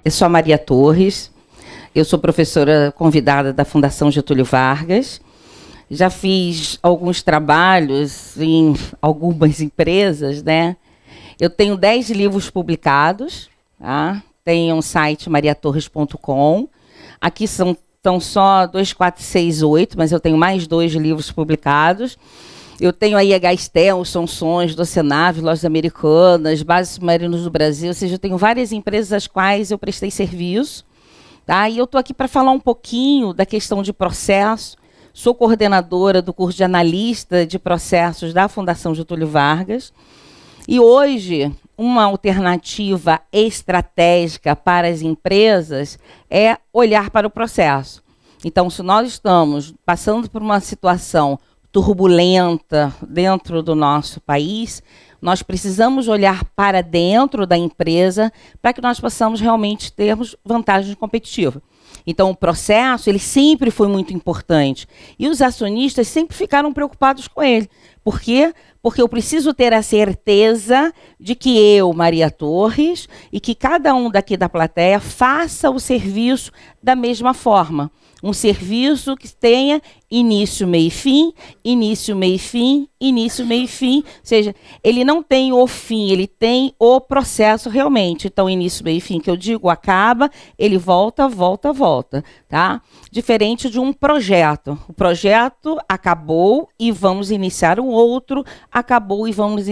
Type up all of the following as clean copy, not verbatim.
Eu sou a Maria Torres, eu sou professora convidada da Fundação Getúlio Vargas. Já fiz alguns trabalhos em algumas empresas, né? Eu tenho 10 livros publicados, tá? Tenho um site mariatorres.com. Aqui são só 2, 4, 6, 8, mas eu tenho mais 2 livros publicados. Eu tenho aí a Gastel, os Sonsons, Docenave, Lojas Americanas, Bases Submarinos do Brasil, ou seja, eu tenho várias empresas às quais eu prestei serviço. Tá? E eu estou aqui para falar um pouquinho da questão de processo. Sou coordenadora do curso de analista de processos da Fundação Getúlio Vargas. E hoje, uma alternativa estratégica para as empresas é olhar para o processo. Então, se nós estamos passando por uma situação turbulenta dentro do nosso país, nós precisamos olhar para dentro da empresa para que nós possamos realmente termos vantagem competitiva. Então, o processo, ele sempre foi muito importante. E os acionistas sempre ficaram preocupados com ele. Por quê? Porque eu preciso ter a certeza de que eu, Maria Torres, e que cada um daqui da plateia faça o serviço da mesma forma. Um serviço que tenha início, meio e fim, início, meio e fim, início, meio e fim. Ou seja, ele não tem o fim, ele tem o processo realmente. Então, início, meio e fim, que eu digo, acaba, ele volta, volta, volta. Tá? Diferente de um projeto. O projeto acabou e vamos iniciar um outro, acabou e vamos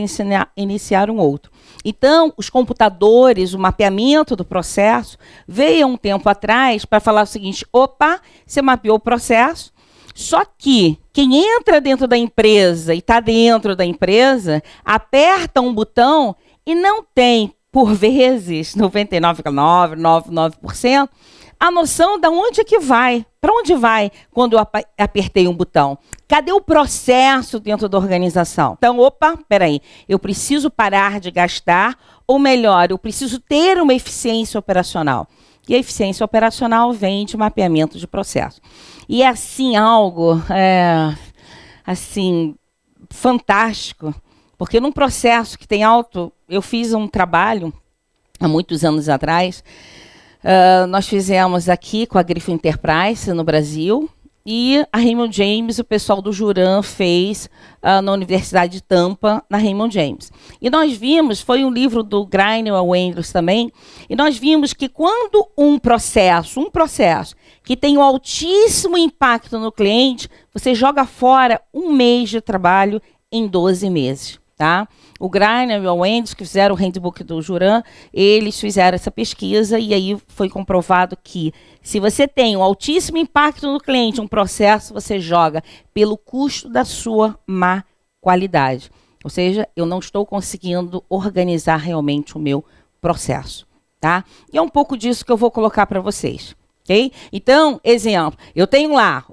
iniciar um outro. Então, os computadores, o mapeamento do processo, veio um tempo atrás para falar o seguinte: opa, você mapeou o processo, só que quem entra dentro da empresa e está dentro da empresa, aperta um botão e não tem, por vezes, 99,999%, a noção de onde é que vai, para onde vai quando eu apertei um botão. Cadê o processo dentro da organização? Então, opa, peraí, eu preciso parar de gastar, ou melhor, eu preciso ter uma eficiência operacional. E a eficiência operacional vem de mapeamento de processo. E é assim algo, assim, fantástico, porque num processo que tem alto, eu fiz um trabalho há muitos anos atrás. Nós fizemos aqui com a Grifo Enterprise no Brasil e a Raymond James, o pessoal do Juran fez na Universidade de Tampa, na Raymond James. E nós vimos, foi um livro do Greiner Wenders também, e nós vimos que quando um processo que tem um altíssimo impacto no cliente, você joga fora 1 mês de trabalho em 12 meses. Tá? O Greiner e o Wenders, que fizeram o handbook do Juran, eles fizeram essa pesquisa e aí foi comprovado que se você tem um altíssimo impacto no cliente, um processo, você joga pelo custo da sua má qualidade. Ou seja, eu não estou conseguindo organizar realmente o meu processo. Tá? E é um pouco disso que eu vou colocar para vocês. Okay? Então, exemplo, eu tenho lá,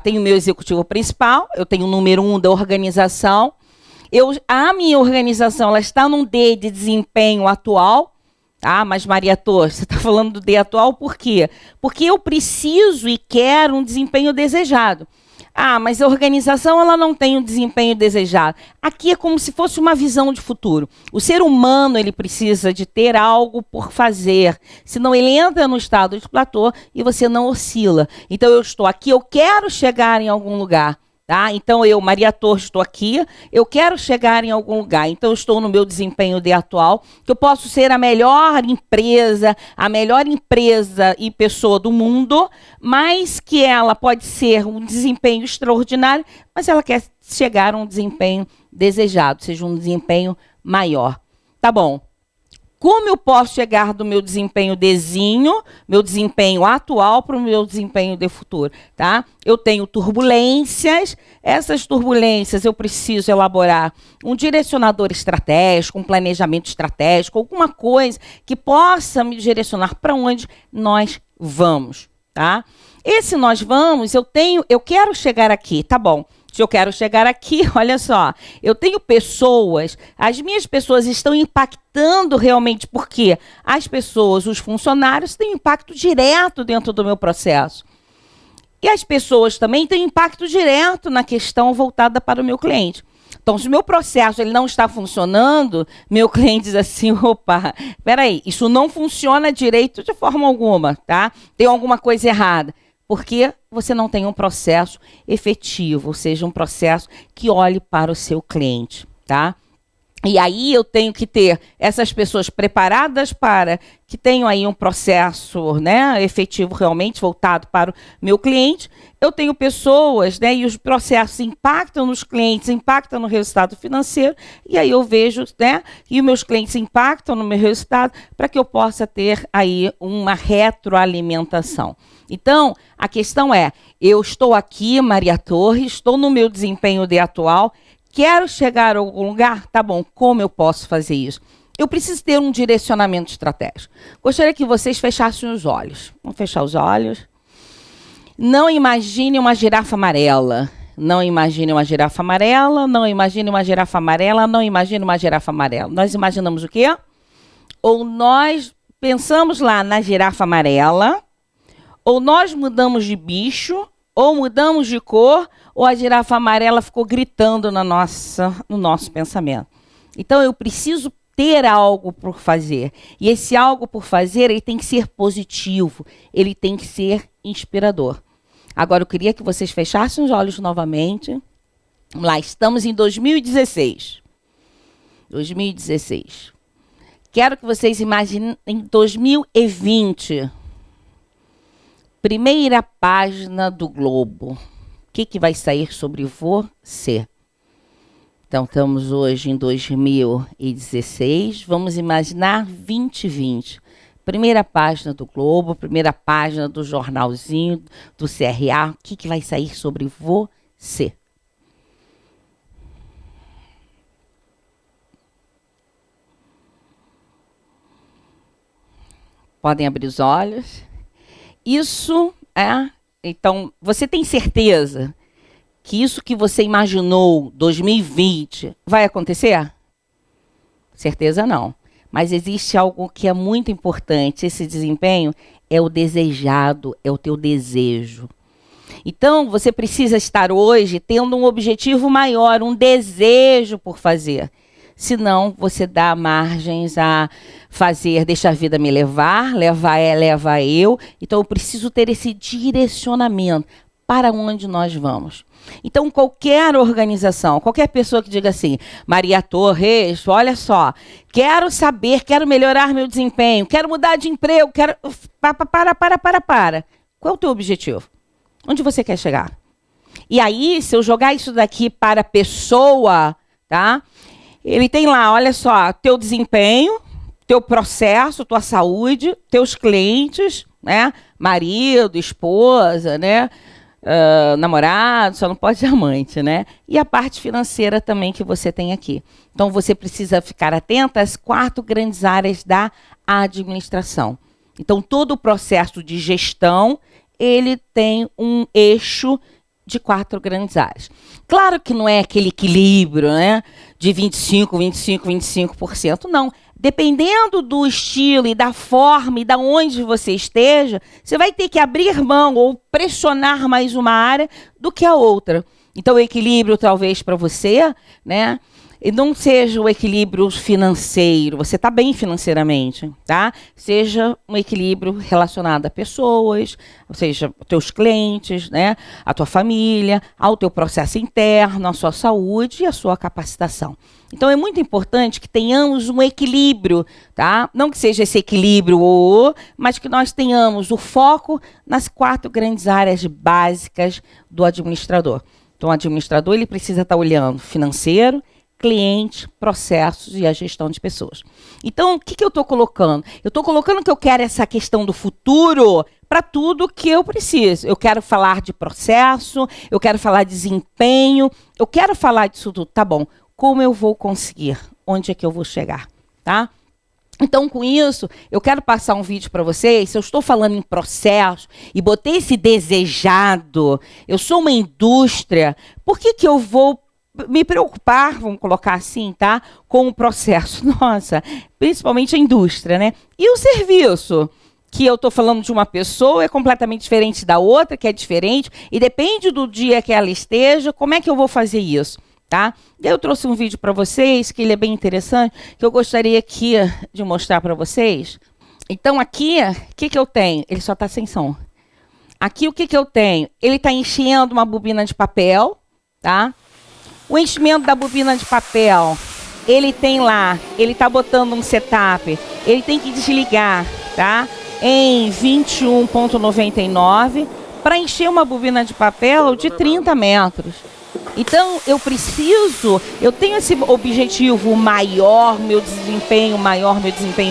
tenho o meu executivo principal, eu tenho o número 1 da organização. A minha organização ela está num D de desempenho atual, tá? Mas Maria Torres, você está falando do D atual por quê? Porque eu preciso e quero um desempenho desejado. Mas a organização ela não tem um desempenho desejado. Aqui é como se fosse uma visão de futuro. O ser humano ele precisa de ter algo por fazer, senão ele entra no estado de platô e você não oscila. Então eu estou aqui, eu quero chegar em algum lugar. Tá? Então, eu, Maria Torres, estou aqui, eu quero chegar em algum lugar, então eu estou no meu desempenho de atual, que eu posso ser a melhor empresa e pessoa do mundo, mas que ela pode ser um desempenho extraordinário, mas ela quer chegar a um desempenho desejado, seja um desempenho maior. Tá bom. Como eu posso chegar do meu desempenho dezinho, meu desempenho atual, para o meu desempenho de futuro? Tá? Eu tenho turbulências, essas turbulências eu preciso elaborar um direcionador estratégico, um planejamento estratégico, alguma coisa que possa me direcionar para onde nós vamos. Tá? Esse nós vamos, eu quero chegar aqui, tá bom. Se eu quero chegar aqui, olha só, eu tenho pessoas, as minhas pessoas estão impactando realmente, porque as pessoas, os funcionários, têm impacto direto dentro do meu processo. E as pessoas também têm impacto direto na questão voltada para o meu cliente. Então, se o meu processo ele não está funcionando, meu cliente diz assim, opa, peraí, isso não funciona direito de forma alguma, tá? Tem alguma coisa errada. Porque você não tem um processo efetivo, ou seja, um processo que olhe para o seu cliente, tá? E aí eu tenho que ter essas pessoas preparadas para que tenham aí um processo, né, efetivo realmente voltado para o meu cliente. Eu tenho pessoas, né, e os processos impactam nos clientes, impactam no resultado financeiro, e aí eu vejo, né, e os meus clientes impactam no meu resultado para que eu possa ter aí uma retroalimentação. Então, a questão é, eu estou aqui, Maria Torres, estou no meu desempenho de atual, quero chegar a algum lugar? Tá bom, como eu posso fazer isso? Eu preciso ter um direcionamento estratégico. Gostaria que vocês fechassem os olhos. Vamos fechar os olhos. Não imagine uma girafa amarela. Não imagine uma girafa amarela, não imagine uma girafa amarela, não imagine uma girafa amarela. Nós imaginamos o quê? Ou nós pensamos lá na girafa amarela, ou nós mudamos de bicho, ou mudamos de cor, ou a girafa amarela ficou gritando no nosso pensamento. Então, eu preciso ter algo por fazer. E esse algo por fazer, ele tem que ser positivo, ele tem que ser inspirador. Agora, eu queria que vocês fechassem os olhos novamente. Vamos lá, estamos em 2016. 2016. Quero que vocês imaginem em 2020. Primeira página do Globo. O que vai sair sobre você? Então, estamos hoje em 2016. Vamos imaginar 2020. Primeira página do Globo, primeira página do jornalzinho, do CRA. O que vai sair sobre você? Podem abrir os olhos. Isso é... Então, você tem certeza que isso que você imaginou 2020 vai acontecer? Certeza não. Mas existe algo que é muito importante. Esse desempenho é o desejado, é o teu desejo. Então, você precisa estar hoje tendo um objetivo maior, um desejo por fazer. Senão, você dá margens a fazer, deixa a vida me levar, leva eu. Então, eu preciso ter esse direcionamento para onde nós vamos. Então, qualquer organização, qualquer pessoa que diga assim, Maria Torres, olha só, quero saber, quero melhorar meu desempenho, quero mudar de emprego, quero... Para. Qual é o teu objetivo? Onde você quer chegar? E aí, se eu jogar isso daqui para a pessoa, tá? Ele tem lá, olha só, teu desempenho, teu processo, tua saúde, teus clientes, né? Marido, esposa, né? Namorado, só não pode ser amante, né? E a parte financeira também que você tem aqui. Então, você precisa ficar atento às 4 grandes áreas da administração. Então, todo o processo de gestão, ele tem um eixo de 4 grandes áreas. Claro que não é aquele equilíbrio, né? De 25%, não. Dependendo do estilo e da forma e da onde você esteja, você vai ter que abrir mão ou pressionar mais uma área do que a outra. Então, o equilíbrio talvez para você, né? E não seja o equilíbrio financeiro, você está bem financeiramente, tá? Seja um equilíbrio relacionado a pessoas, ou seja, teus clientes, né? A tua família, ao teu processo interno, a sua saúde e a sua capacitação. Então, é muito importante que tenhamos um equilíbrio, tá? Não que seja esse equilíbrio, mas que nós tenhamos o foco nas 4 grandes áreas básicas do administrador. Então, o administrador ele precisa estar olhando financeiro, cliente, processos e a gestão de pessoas. Então, o que eu estou colocando? Eu estou colocando que eu quero essa questão do futuro para tudo que eu preciso. Eu quero falar de processo, eu quero falar de desempenho, eu quero falar disso tudo. Tá bom, como eu vou conseguir? Onde é que eu vou chegar? Tá? Então, com isso, eu quero passar um vídeo para vocês. Se eu estou falando em processo e botei esse desejado, eu sou uma indústria, por que eu vou me preocupar, vamos colocar assim, tá? Com o processo. Nossa, principalmente a indústria, né? E o serviço? Que eu estou falando de uma pessoa é completamente diferente da outra, que é diferente, e depende do dia que ela esteja, como é que eu vou fazer isso? tá? E aí eu trouxe um vídeo para vocês, que ele é bem interessante, que eu gostaria aqui de mostrar para vocês. Então aqui, o que eu tenho? Ele só está sem som. Aqui o que eu tenho? Ele está enchendo uma bobina de papel, tá? O enchimento da bobina de papel, ele tem lá, ele está botando um setup, ele tem que desligar, tá? Em 21,99 para encher uma bobina de papel de 30 metros. Então, eu tenho esse objetivo maior, meu desempenho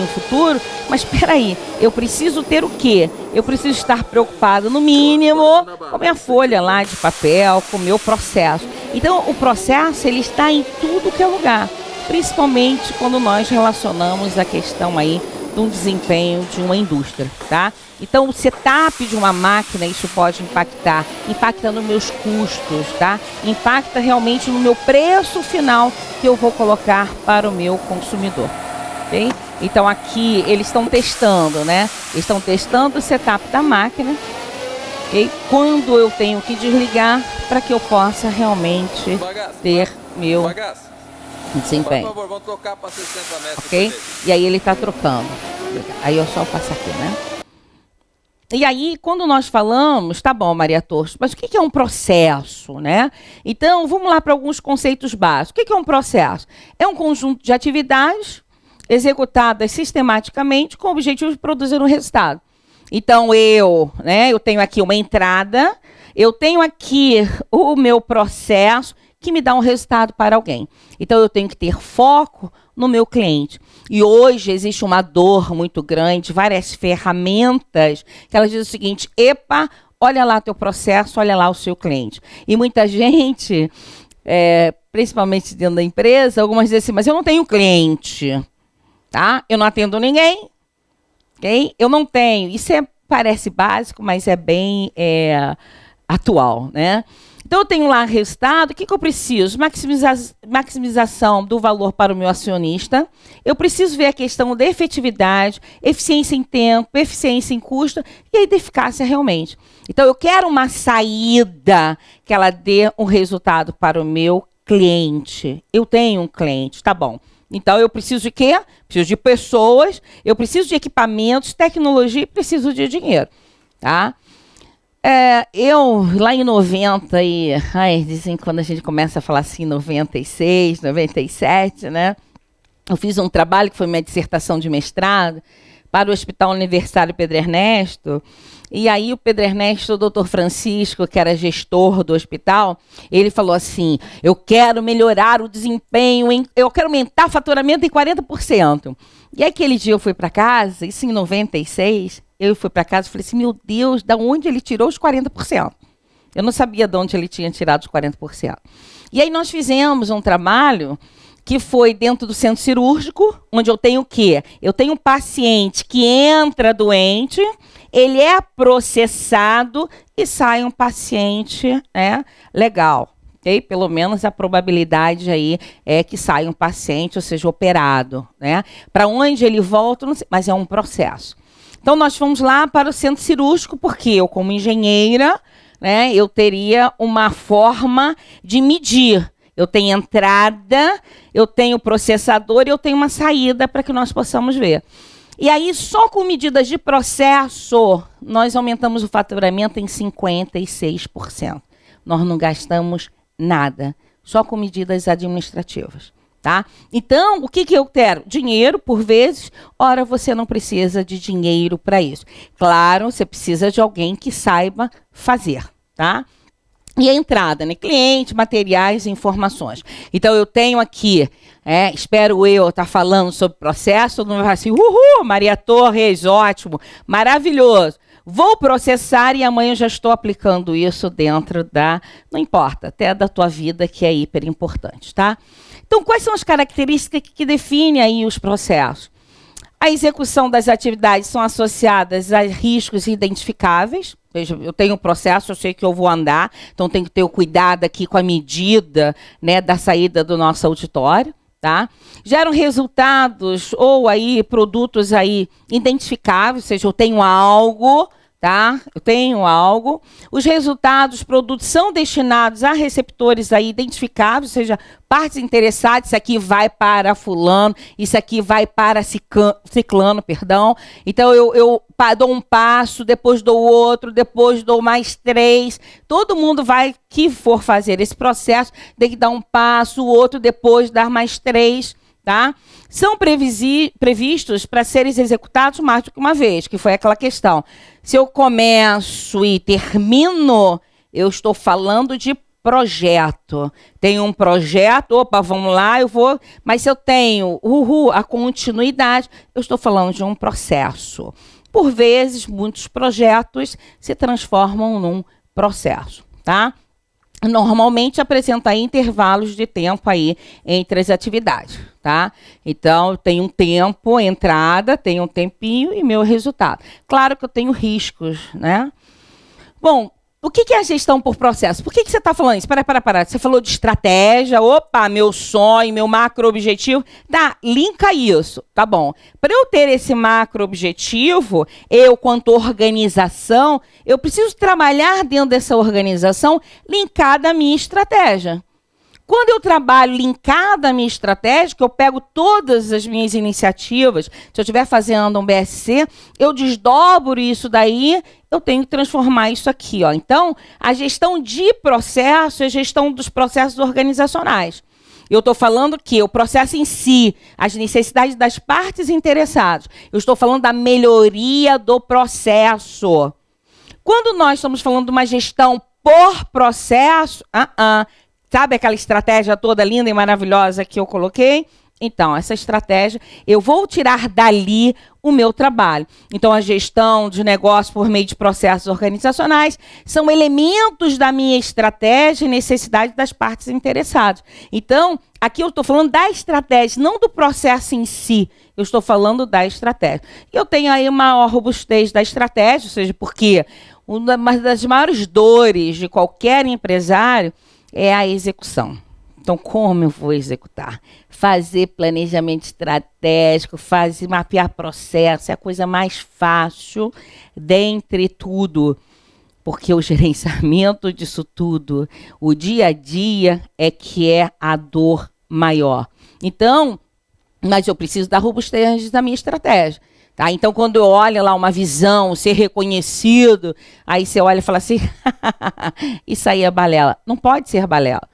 futuro, mas espera aí, eu preciso ter o quê? Eu preciso estar preocupado, no mínimo, com a minha folha lá de papel, com o meu processo. Então, o processo, ele está em tudo que é lugar, principalmente quando nós relacionamos a questão aí de um desempenho de uma indústria, tá? Então, o setup de uma máquina, isso pode impacta nos meus custos, tá? Impacta realmente no meu preço final que eu vou colocar para o meu consumidor, ok? Então, aqui, eles estão testando, né? Eles estão testando o setup da máquina, ok? Quando eu tenho que desligar para que eu possa realmente ter meu desempenho. Por favor, vamos trocar para 60 metros. Ok? E aí ele está trocando. Aí eu só passo aqui, né? E aí, quando nós falamos, tá bom, Maria Torres, mas o que é um processo, né? Então, vamos lá para alguns conceitos básicos. O que é um processo? É um conjunto de atividades executadas sistematicamente com o objetivo de produzir um resultado. Então, eu tenho aqui uma entrada, eu tenho aqui o meu processo que me dá um resultado para alguém. Então, eu tenho que ter foco no meu cliente. E hoje existe uma dor muito grande, várias ferramentas, que elas dizem o seguinte: epa, olha lá teu processo, olha lá o seu cliente. E muita gente, principalmente dentro da empresa, algumas dizem assim, mas eu não tenho cliente, tá? Eu não atendo ninguém, ok? Eu não tenho. Isso parece básico, mas é bem atual, né? Então, eu tenho lá resultado, o que eu preciso? Maximização do valor para o meu acionista. Eu preciso ver a questão da efetividade, eficiência em tempo, eficiência em custo e a eficácia realmente. Então, eu quero uma saída que ela dê um resultado para o meu cliente. Eu tenho um cliente, tá bom. Então, eu preciso de quê? Preciso de pessoas, eu preciso de equipamentos, tecnologia e preciso de dinheiro, tá? Eu, lá em 90, dizem quando a gente começa a falar assim, 96, 97, né? Eu fiz um trabalho que foi minha dissertação de mestrado para o Hospital Universitário Pedro Ernesto. E aí o Pedro Ernesto, o doutor Francisco, que era gestor do hospital, ele falou assim, eu quero melhorar o desempenho, eu quero aumentar o faturamento em 40%. E aí aquele dia eu fui para casa, isso em 96, eu fui para casa e falei assim, meu Deus, de onde ele tirou os 40%? Eu não sabia de onde ele tinha tirado os 40%. E aí nós fizemos um trabalho que foi dentro do centro cirúrgico, onde eu tenho o quê? Eu tenho um paciente que entra doente, ele é processado e sai um paciente legal. Okay? Pelo menos a probabilidade aí é que saia um paciente, ou seja, operado. Né? Para onde ele volta, não sei, mas é um processo. Então, nós fomos lá para o centro cirúrgico, porque eu, como engenheira, eu teria uma forma de medir. Eu tenho entrada, eu tenho processador e eu tenho uma saída para que nós possamos ver. E aí, só com medidas de processo, nós aumentamos o faturamento em 56%. Nós não gastamos nada, só com medidas administrativas. Tá? Então, o que eu quero? Dinheiro, por vezes. Ora, você não precisa de dinheiro para isso. Claro, você precisa de alguém que saiba fazer. Tá? E a entrada, né? Cliente, materiais e informações. Então, eu tenho aqui, espero eu estar falando sobre processo, todo mundo vai assim, uhul, Maria Torres, ótimo, maravilhoso. Vou processar e amanhã eu já estou aplicando isso dentro não importa, até da tua vida, que é hiper importante, tá? Então, quais são as características que definem aí os processos? A execução das atividades são associadas a riscos identificáveis. Veja, eu tenho um processo, eu sei que eu vou andar, então tenho que ter o cuidado aqui com a medida da saída do nosso auditório. Tá? Geram resultados ou aí produtos aí identificáveis, ou seja, eu tenho algo, tá? Eu tenho algo. Os resultados, produtos são destinados a receptores aí identificados, ou seja, partes interessadas. Isso aqui vai para fulano, isso aqui vai para ciclano, perdão. Então, eu dou um passo, depois dou outro, depois dou mais 3. Todo mundo que for fazer esse processo tem que dar um passo, o outro depois dar mais 3, tá? São previstos para serem executados mais do que uma vez, que foi aquela questão. Se eu começo e termino, eu estou falando de projeto. Tenho um projeto, opa, vamos lá, eu vou. Mas se eu tenho a continuidade, eu estou falando de um processo. Por vezes, muitos projetos se transformam num processo, tá? Normalmente apresenta aí intervalos de tempo aí entre as atividades, tá? Então, tem um tempo, entrada, tem um tempinho e meu resultado. Claro que eu tenho riscos, né? Bom, o que é a gestão por processo? Por que você está falando isso? Para. Você falou de estratégia, opa, meu sonho, meu macro objetivo. Tá, linka isso, tá bom. Para eu ter esse macro objetivo, eu, quanto organização, eu preciso trabalhar dentro dessa organização linkada à minha estratégia. Quando eu trabalho linkada à minha estratégia, que eu pego todas as minhas iniciativas, se eu estiver fazendo um BSC, eu desdobro isso daí, eu tenho que transformar isso aqui, ó. Então, a gestão de processo é a gestão dos processos organizacionais. Eu estou falando que o processo em si, as necessidades das partes interessadas, eu estou falando da melhoria do processo. Quando nós estamos falando de uma gestão por processo, sabe aquela estratégia toda linda e maravilhosa que eu coloquei? Então, essa estratégia, eu vou tirar dali o meu trabalho. Então, a gestão de negócio por meio de processos organizacionais são elementos da minha estratégia e necessidade das partes interessadas. Então, aqui eu estou falando da estratégia, não do processo em si. Eu estou falando da estratégia. E eu tenho aí uma robustez da estratégia, ou seja, porque uma das maiores dores de qualquer empresário é a execução. Então, como eu vou executar? Fazer planejamento estratégico, mapear processo, é a coisa mais fácil dentre tudo. Porque o gerenciamento disso tudo, o dia a dia, é que é a dor maior. Então, mas eu preciso da robustez da minha estratégia. Tá? Então, quando eu olho lá uma visão, ser reconhecido, aí você olha e fala assim, isso aí é balela. Não pode ser balela.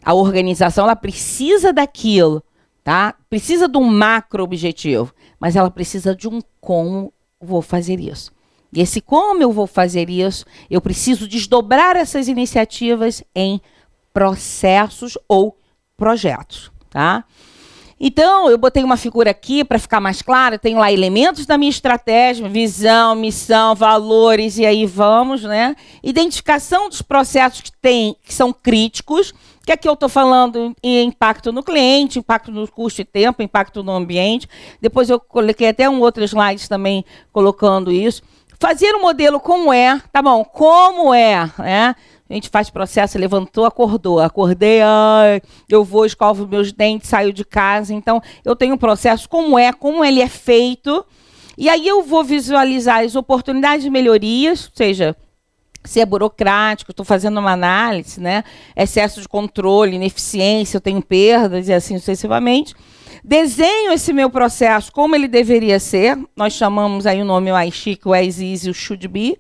A organização, ela precisa daquilo, tá? Precisa de um macro objetivo, mas ela precisa de um como vou fazer isso. E esse como eu vou fazer isso, eu preciso desdobrar essas iniciativas em processos ou projetos, tá? Então, eu botei uma figura aqui para ficar mais claro, tenho lá elementos da minha estratégia, visão, missão, valores, e aí vamos, né? Identificação dos processos que são críticos, que aqui eu estou falando em impacto no cliente, impacto no custo e tempo, impacto no ambiente. Depois eu coloquei até um outro slide também colocando isso. Fazer um modelo como é, tá bom, como é, né? A gente faz processo, levantou, acordou. Acordei, eu vou, escovo meus dentes, saio de casa. Então, eu tenho um processo como ele é feito. E aí eu vou visualizar as oportunidades de melhorias, ou seja, se é burocrático, estou fazendo uma análise, né? Excesso de controle, ineficiência, eu tenho perdas e assim sucessivamente. Desenho esse meu processo como ele deveria ser. Nós chamamos aí o nome o I-Chic, o As Is e o Should Be.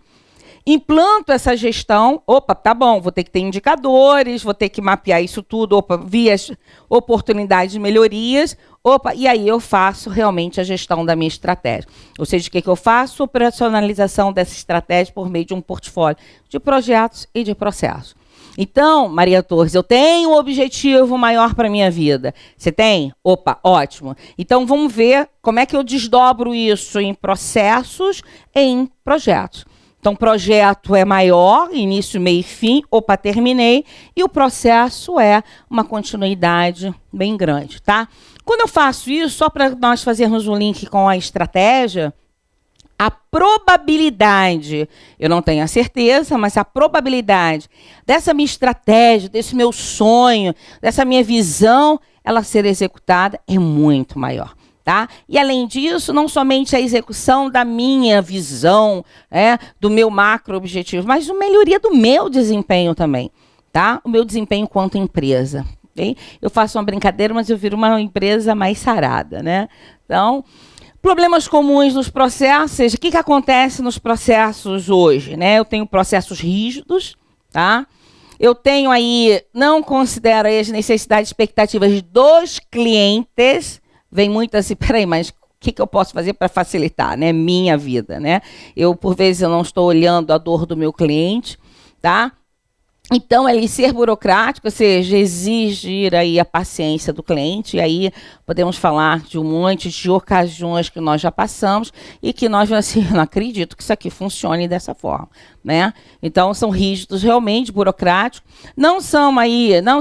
Implanto essa gestão, opa, tá bom, vou ter que ter indicadores, vou ter que mapear isso tudo, opa, via as oportunidades de melhorias, opa, e aí eu faço realmente a gestão da minha estratégia. Ou seja, o que eu faço? Operacionalização dessa estratégia por meio de um portfólio de projetos e de processos. Então, Maria Torres, eu tenho um objetivo maior para a minha vida. Você tem? Opa, ótimo. Então, vamos ver como é que eu desdobro isso em processos e em projetos. Então, o projeto é maior, início, meio e fim, opa, terminei, e o processo é uma continuidade bem grande, tá? Quando eu faço isso, só para nós fazermos um link com a estratégia, a probabilidade, eu não tenho a certeza, mas a probabilidade dessa minha estratégia, desse meu sonho, dessa minha visão, ela ser executada é muito maior. Tá? E, além disso, não somente a execução da minha visão, do meu macro objetivo, mas a melhoria do meu desempenho também. Tá? O meu desempenho quanto empresa. Okay? Eu faço uma brincadeira, mas eu viro uma empresa mais sarada. Né? Então, problemas comuns nos processos, o que acontece nos processos hoje? Né? Eu tenho processos rígidos, tá? Eu tenho aí, não considero aí as necessidades e expectativas dos clientes. Vem muito assim, peraí, mas o que eu posso fazer para facilitar, né? Minha vida, né? Por vezes, eu não estou olhando a dor do meu cliente, tá? Então, ele ser burocrático, ou seja, exigir aí a paciência do cliente, e aí podemos falar de um monte de ocasiões que nós já passamos e que nós, assim, não acredito que isso aqui funcione dessa forma, né? Então, são rígidos realmente, burocráticos, não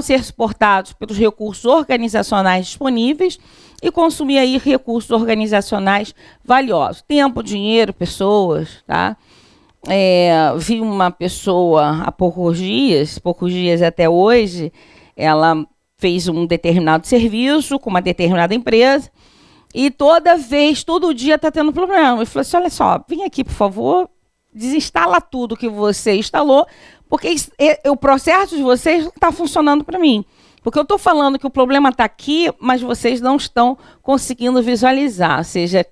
ser suportados pelos recursos organizacionais disponíveis e consumir aí recursos organizacionais valiosos. Tempo, dinheiro, pessoas, tá? Vi uma pessoa há poucos dias até hoje, ela fez um determinado serviço com uma determinada empresa e todo dia está tendo problema. Eu falei assim, olha só, vem aqui, por favor, desinstala tudo que você instalou, porque o processo de vocês não está funcionando para mim. Porque eu estou falando que o problema está aqui, mas vocês não estão conseguindo visualizar, ou seja,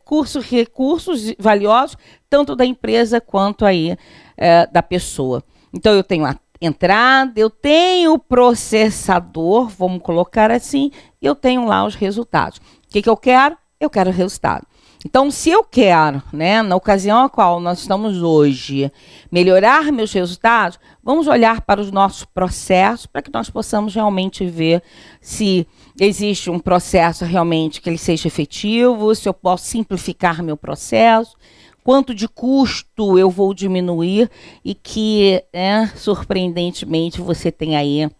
recursos valiosos, tanto da empresa quanto aí da pessoa. Então, eu tenho a entrada, eu tenho o processador, vamos colocar assim, e eu tenho lá os resultados. O que eu quero? Eu quero o resultado. Então, se eu quero, né, na ocasião a qual nós estamos hoje, melhorar meus resultados, vamos olhar para os nossos processos para que nós possamos realmente ver se existe um processo realmente que ele seja efetivo, se eu posso simplificar meu processo, quanto de custo eu vou diminuir e que, surpreendentemente, você tem aí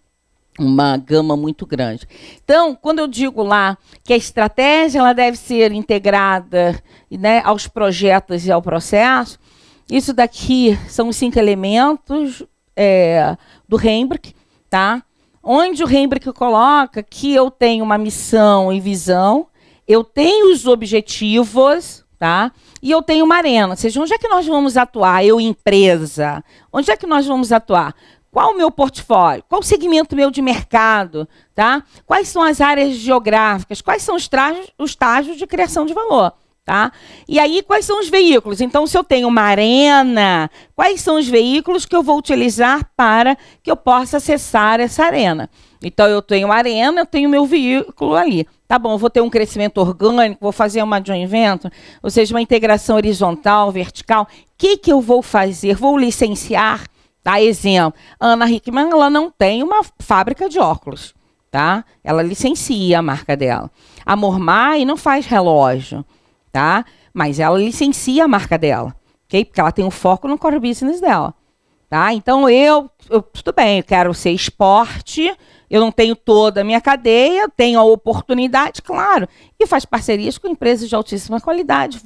uma gama muito grande. Então, quando eu digo lá que a estratégia ela deve ser integrada, né, aos projetos e ao processo, isso daqui são os 5 elementos do Rembrandt, tá? Onde o Rembrandt coloca que eu tenho uma missão e visão, eu tenho os objetivos, tá? E eu tenho uma arena, ou seja, onde é que nós vamos atuar? Eu, empresa, onde é que nós vamos atuar? Qual o meu portfólio? Qual o segmento meu de mercado? Tá? Quais são as áreas geográficas? Quais são os estágios de criação de valor? Tá? E aí, quais são os veículos? Então, se eu tenho uma arena, quais são os veículos que eu vou utilizar para que eu possa acessar essa arena? Então, eu tenho uma arena, eu tenho meu veículo ali. Tá bom, eu vou ter um crescimento orgânico, vou fazer uma joint venture, ou seja, uma integração horizontal, vertical. O que eu vou fazer? Vou licenciar? Tá, exemplo, Ana Hickman, ela não tem uma fábrica de óculos, tá? Ela licencia a marca dela. A Mormai não faz relógio, tá? Mas ela licencia a marca dela, ok? Porque ela tem um foco no core business dela, tá? Então, tudo bem, eu quero ser esporte, eu não tenho toda a minha cadeia, tenho a oportunidade, claro, e faz parcerias com empresas de altíssima qualidade,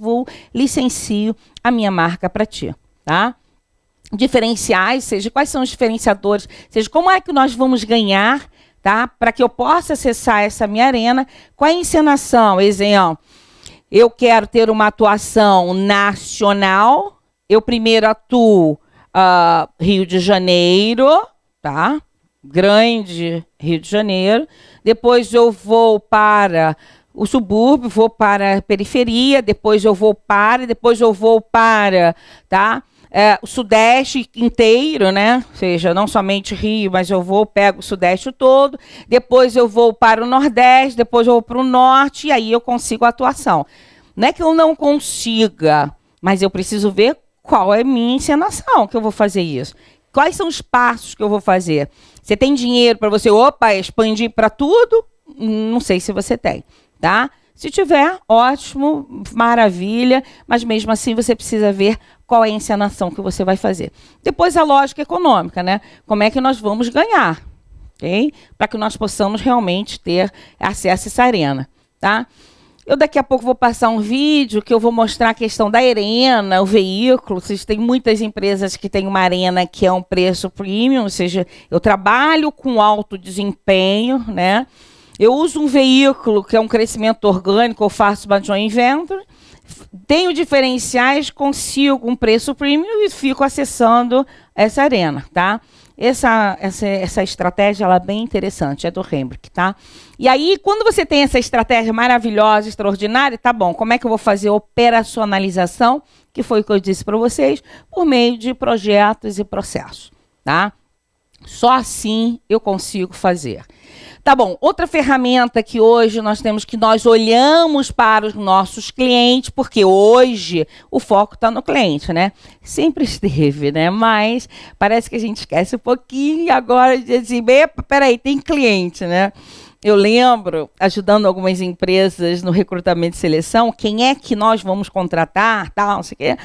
licencio a minha marca para ti, tá? Diferenciais, seja quais são os diferenciadores, seja como é que nós vamos ganhar, tá? Para que eu possa acessar essa minha arena, qual é a encenação? Exemplo, eu quero ter uma atuação nacional, eu primeiro atuo Rio de Janeiro, tá? Grande Rio de Janeiro, depois eu vou para o subúrbio, vou para a periferia, depois eu vou para, tá? O Sudeste inteiro, né? Ou seja, não somente Rio, mas pego o Sudeste todo, depois eu vou para o Nordeste, depois eu vou para o Norte, e aí eu consigo a atuação. Não é que eu não consiga, mas eu preciso ver qual é a minha encenação que eu vou fazer isso. Quais são os passos que eu vou fazer? Você tem dinheiro para você, expandir para tudo? Não sei se você tem, tá? Se tiver, ótimo, maravilha, mas mesmo assim você precisa ver qual é a encenação que você vai fazer. Depois a lógica econômica, né? Como é que nós vamos ganhar, ok? Para que nós possamos realmente ter acesso a essa arena, tá? Eu daqui a pouco vou passar um vídeo que eu vou mostrar a questão da arena, o veículo. Vocês têm muitas empresas que têm uma arena que é um preço premium, ou seja, eu trabalho com alto desempenho, né? Eu uso um veículo que é um crescimento orgânico, eu faço uma joint venture, tenho diferenciais, consigo um preço premium e fico acessando essa arena, tá? Essa estratégia ela é bem interessante, é do Rembrandt, tá? E aí, quando você tem essa estratégia maravilhosa, extraordinária, tá bom, como é que eu vou fazer a operacionalização, que foi o que eu disse para vocês, por meio de projetos e processos, tá? Só assim eu consigo fazer. Tá bom, outra ferramenta que hoje nós temos, que nós olhamos para os nossos clientes, porque hoje o foco está no cliente, né? Sempre esteve, né? Mas parece que a gente esquece um pouquinho agora de dizer, peraí, tem cliente, né? Eu lembro, ajudando algumas empresas no recrutamento e seleção, quem é que nós vamos contratar, tal, não sei o quê.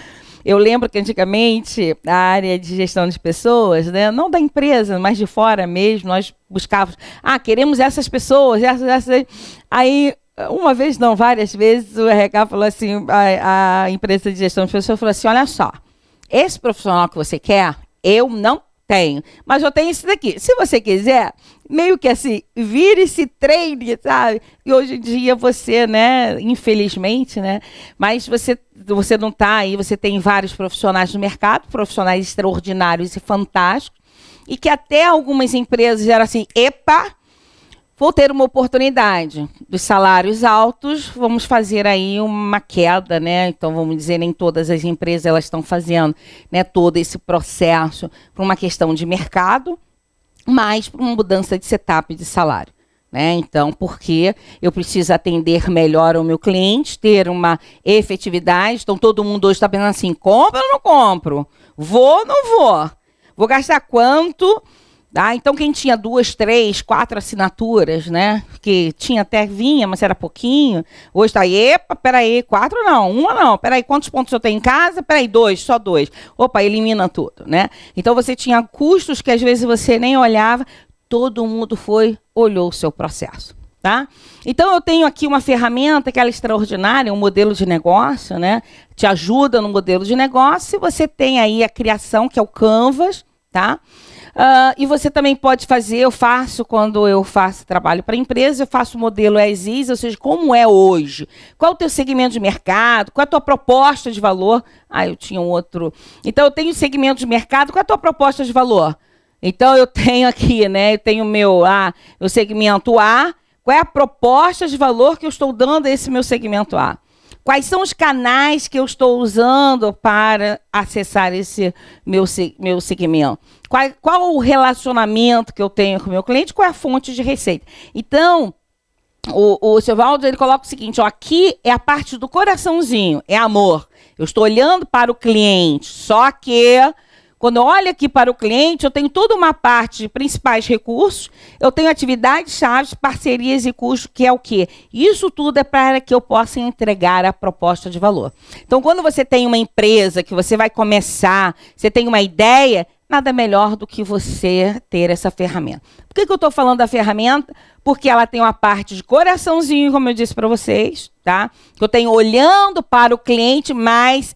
Eu lembro que antigamente a área de gestão de pessoas, né, não da empresa, mas de fora mesmo, nós buscávamos, queremos essas pessoas, essas. Aí, uma vez não, várias vezes, o RH falou assim, a empresa de gestão de pessoas falou assim, olha só, esse profissional que você quer, eu não tenho, mas eu tenho esse daqui. Se você quiser, meio que assim, vire-se, treine, sabe? E hoje em dia você, né, infelizmente, né, mas você não está aí, você tem vários profissionais no mercado, profissionais extraordinários e fantásticos, e que até algumas empresas eram assim, epa, vou ter uma oportunidade dos salários altos, vamos fazer aí uma queda, né? Então, vamos dizer, nem todas as empresas elas estão fazendo, né, todo esse processo por uma questão de mercado, mas por uma mudança de setup de salário. Né? Então, porque eu preciso atender melhor ao meu cliente, ter uma efetividade. Então, todo mundo hoje está pensando assim, compro ou não compro? Vou ou não vou? Vou gastar quanto? Ah, então, quem tinha 2, 3, 4 assinaturas, né? Que tinha até vinha, mas era pouquinho. Hoje está aí, epa, peraí, 4 não, 1 não. Peraí, quantos pontos eu tenho em casa? Peraí, 2, só 2. Opa, elimina tudo, né? Então, você tinha custos que às vezes você nem olhava. Todo mundo olhou o seu processo, tá? Então, eu tenho aqui uma ferramenta que ela é extraordinária, um modelo de negócio, né? Te ajuda no modelo de negócio. E você tem aí a criação, que é o Canvas, tá? E você também pode fazer, quando eu faço trabalho para empresa, eu faço o modelo as is, ou seja, como é hoje. Qual é o teu segmento de mercado? Qual é a tua proposta de valor? Eu tinha um outro. Então, eu tenho segmento de mercado, qual é a tua proposta de valor? Então, eu tenho aqui, né? Eu tenho meu segmento A. Qual é a proposta de valor que eu estou dando a esse meu segmento A? Quais são os canais que eu estou usando para acessar esse meu segmento? Qual o relacionamento que eu tenho com o meu cliente? Qual é a fonte de receita? Então, o seu Valdo, ele coloca o seguinte, aqui é a parte do coraçãozinho, é amor. Eu estou olhando para o cliente, só que... Quando eu olho aqui para o cliente, eu tenho toda uma parte de principais recursos, eu tenho atividades-chave, parcerias e custos, que é o quê? Isso tudo é para que eu possa entregar a proposta de valor. Então, quando você tem uma empresa que você vai começar, você tem uma ideia, nada melhor do que você ter essa ferramenta. Por que eu estou falando da ferramenta? Porque ela tem uma parte de coraçãozinho, como eu disse para vocês, tá? Que eu tenho olhando para o cliente, mas,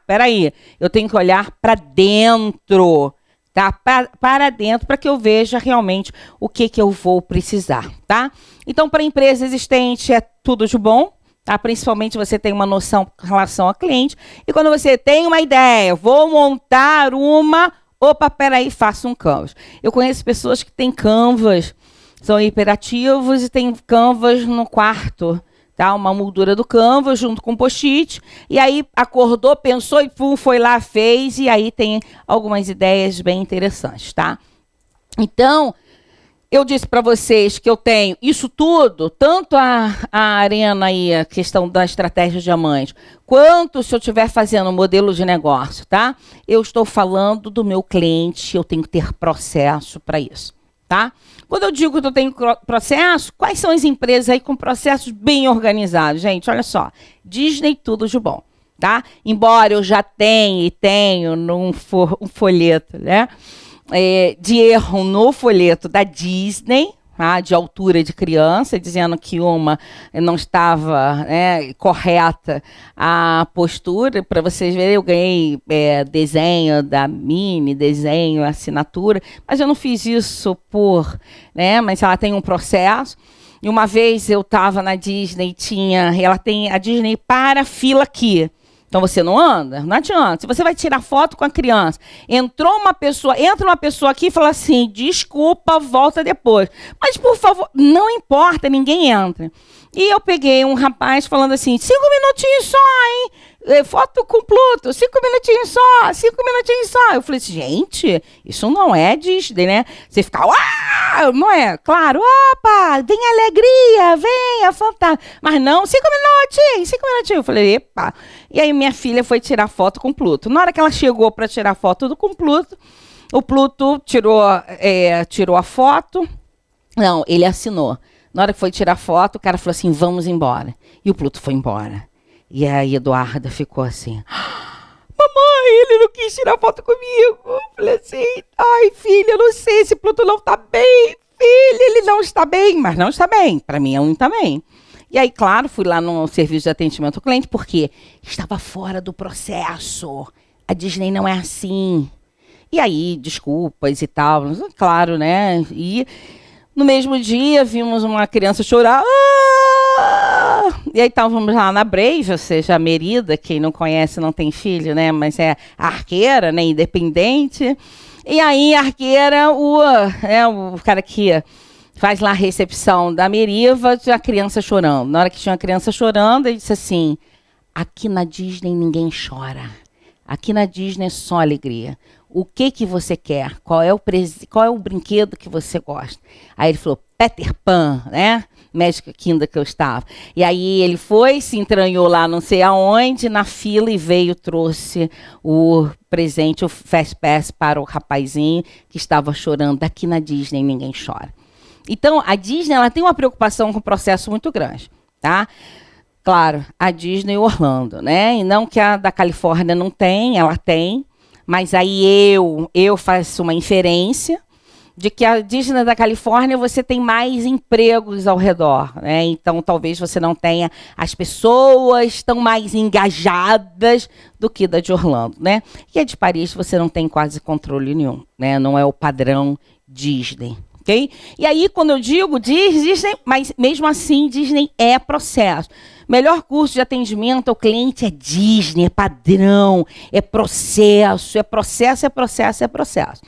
peraí, eu tenho que olhar para dentro, tá? Para dentro, para que eu veja realmente o que eu vou precisar, tá? Então, para a empresa existente é tudo de bom, tá? Principalmente você tem uma noção com relação ao cliente. E quando você tem uma ideia, vou montar peraí, faça um Canvas. Eu conheço pessoas que têm Canvas, são hiperativos e têm Canvas no quarto, tá? Uma moldura do Canvas junto com post-it, e aí acordou, pensou e foi lá, fez, e aí tem algumas ideias bem interessantes, tá? Então, eu disse para vocês que eu tenho isso tudo, tanto a arena aí, a questão da estratégia diamante, quanto se eu estiver fazendo um modelo de negócio, tá? Eu estou falando do meu cliente, eu tenho que ter processo para isso, tá? Quando eu digo que eu tenho processo, quais são as empresas aí com processos bem organizados? Gente, olha só, Disney, tudo de bom, tá? Embora eu já tenho um folheto, né? De erro no folheto da Disney, tá? De altura de criança, dizendo que uma não estava, né, correta a postura. Para vocês verem, eu ganhei desenho da Minnie, desenho, assinatura, mas eu não fiz isso mas ela tem um processo. E uma vez eu estava na Disney, ela tem a Disney para fila aqui. Então você não anda, não adianta. Se você vai tirar foto com a criança, entra uma pessoa aqui e fala assim, desculpa, volta depois. Mas, por favor, não importa, ninguém entra. E eu peguei um rapaz falando assim, 5 minutinhos só, hein? Foto com Pluto, 5 minutinhos só, 5 minutinhos só. Eu falei assim, gente, isso não é Disney, né? Você fica, não é? Claro, opa, vem alegria, venha, fantástico. Mas não, 5 minutinhos, 5 minutinhos. Eu falei, epa. E aí minha filha foi tirar foto com Pluto. Na hora que ela chegou para tirar foto com Pluto, o Pluto tirou a foto. Não, ele assinou. Na hora que foi tirar foto, o cara falou assim, vamos embora. E o Pluto foi embora. E aí Eduarda ficou assim, mamãe, ele não quis tirar foto comigo. Eu falei assim, ai filha, eu não sei, esse Pluto não está bem. Filha, ele não está bem, mas não está bem. Para mim, não está bem. E aí, claro, fui lá no serviço de atendimento ao cliente, porque estava fora do processo. A Disney não é assim. E aí, desculpas e tal, claro, né? E no mesmo dia, vimos uma criança chorar. E aí estávamos lá na Brave, ou seja, a Merida, quem não conhece não tem filho, né? Mas é arqueira, né? Independente. E aí, a arqueira, o cara que faz lá a recepção da Meriva, tinha a criança chorando. Na hora que tinha uma criança chorando, ele disse assim, aqui na Disney ninguém chora. Aqui na Disney é só alegria. O que você quer? Qual é o brinquedo que você gosta? Aí ele falou, Peter Pan, né? Magic Kingdom que eu estava. E aí ele foi, se entranhou lá não sei aonde, na fila, e veio, trouxe o presente, o Fast Pass para o rapazinho que estava chorando. Aqui na Disney ninguém chora. Então, a Disney ela tem uma preocupação com o processo muito grande, tá? Claro, a Disney Orlando, né? E não que a da Califórnia não tem, ela tem. Mas aí eu faço uma inferência de que a Disney da Califórnia você tem mais empregos ao redor, né? Então talvez você não tenha, as pessoas tão mais engajadas do que da de Orlando, né? E a de Paris você não tem quase controle nenhum, né? Não é o padrão Disney, ok? E aí quando eu digo Disney, mas mesmo assim Disney é processo. Melhor curso de atendimento ao cliente é Disney, é padrão, é processo, é processo, é processo, é processo.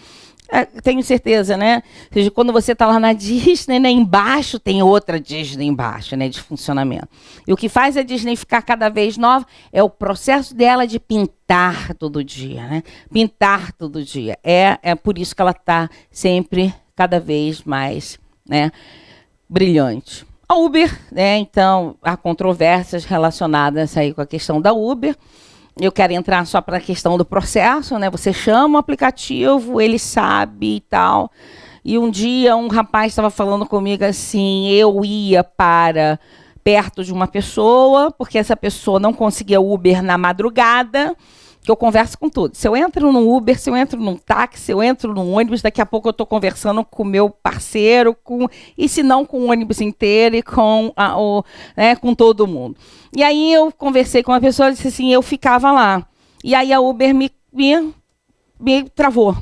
Tenho certeza, né? Ou seja, quando você está lá na Disney, né, embaixo tem outra Disney embaixo, né, de funcionamento. E o que faz a Disney ficar cada vez nova é o processo dela de pintar todo dia, né? Pintar todo dia. É por isso que ela está sempre cada vez mais, né, brilhante. A Uber, né? Então, há controvérsias relacionadas aí com a questão da Uber. Eu quero entrar só para a questão do processo, né? Você chama o aplicativo, ele sabe e tal. E um dia um rapaz estava falando comigo assim, eu ia para perto de uma pessoa, porque essa pessoa não conseguia Uber na madrugada, que eu converso com tudo. Se eu entro num Uber, se eu entro num táxi, se eu entro num ônibus, daqui a pouco eu estou conversando com o meu parceiro, e se não com o ônibus inteiro e com com todo mundo. E aí eu conversei com uma pessoa e disse assim, eu ficava lá. E aí a Uber me travou.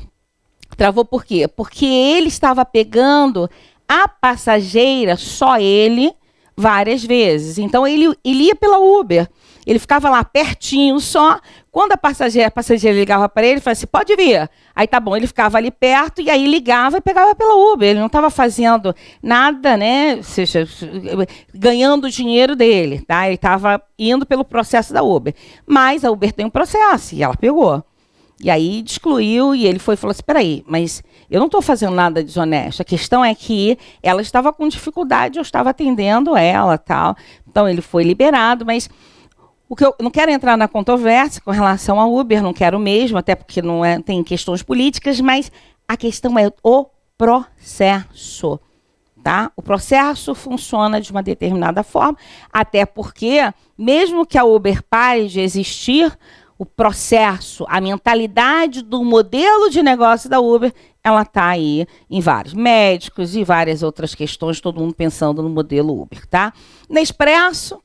Travou por quê? Porque ele estava pegando a passageira, só ele, várias vezes. Então ele ia pela Uber. Ele ficava lá pertinho só. Quando a passageira ligava para ele, falava assim, pode vir. Aí tá bom, ele ficava ali perto e aí ligava e pegava pela Uber. Ele não estava fazendo nada, né? Ou seja, ganhando o dinheiro dele, tá? Ele estava indo pelo processo da Uber. Mas a Uber tem um processo e ela pegou. E aí excluiu e ele foi e falou assim, peraí, mas eu não estou fazendo nada desonesto. A questão é que ela estava com dificuldade, eu estava atendendo ela, tal. Então ele foi liberado, mas o que eu não quero entrar na controvérsia com relação ao Uber, não quero mesmo, até porque tem questões políticas, mas a questão é o processo, tá? O processo funciona de uma determinada forma, até porque, mesmo que a Uber pare de existir, o processo, a mentalidade do modelo de negócio da Uber, ela está aí em vários médicos e várias outras questões, todo mundo pensando no modelo Uber, tá? Nespresso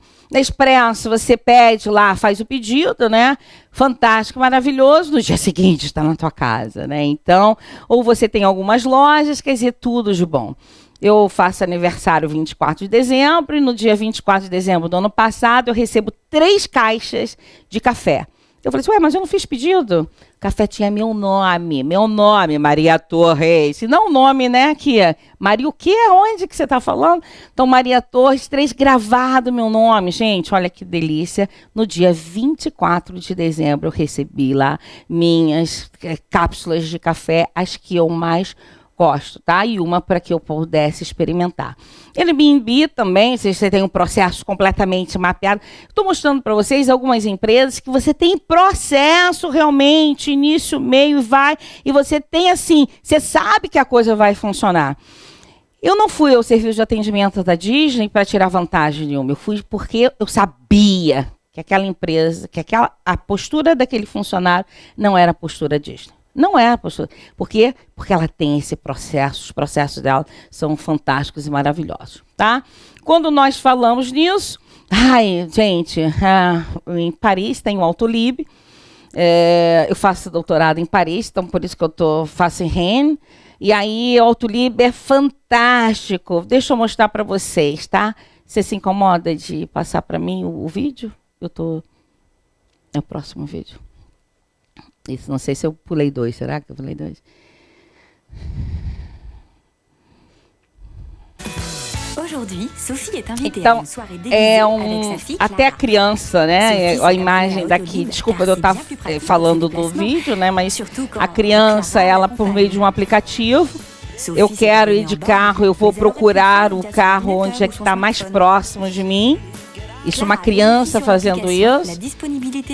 você pede lá, faz o pedido, né? Fantástico, maravilhoso, no dia seguinte está na tua casa, né? Então, ou você tem algumas lojas, quer dizer, tudo de bom. Eu faço aniversário 24 de dezembro e no dia 24 de dezembro do ano passado eu recebo 3 caixas de café. Eu falei assim, ué, mas eu não fiz pedido? O café tinha meu nome, Maria Torres. E não o nome, né, aqui. Maria o quê? Onde que você está falando? Então, Maria Torres, 3 gravado meu nome. Gente, olha que delícia. No dia 24 de dezembro eu recebi lá minhas cápsulas de café, as que eu mais gosto, tá? E uma para que eu pudesse experimentar. Airbnb também, se você tem um processo completamente mapeado. Estou mostrando para vocês algumas empresas que você tem processo realmente, início, meio e vai, e você tem assim, você sabe que a coisa vai funcionar. Eu não fui ao serviço de atendimento da Disney para tirar vantagem nenhuma, eu fui porque eu sabia que aquela empresa, a postura daquele funcionário não era a postura Disney. Não é a postura. Por quê? Porque ela tem esse processo, os processos dela são fantásticos e maravilhosos, tá? Quando nós falamos nisso, gente, em Paris tem o Autolib, eu faço doutorado em Paris, então por isso que eu faço em Rennes, e aí o Autolib é fantástico. Deixa eu mostrar para vocês, tá? Você se incomoda de passar para mim o vídeo? É o próximo vídeo. Isso, não sei se eu pulei 2. Será que eu pulei 2? Então, até a criança, né? A imagem daqui. Desculpa, eu estava falando do vídeo, né? Mas a criança, ela por meio de um aplicativo. Eu quero ir de carro, eu vou procurar o carro onde é que está mais próximo de mim. Isso, uma criança fazendo isso.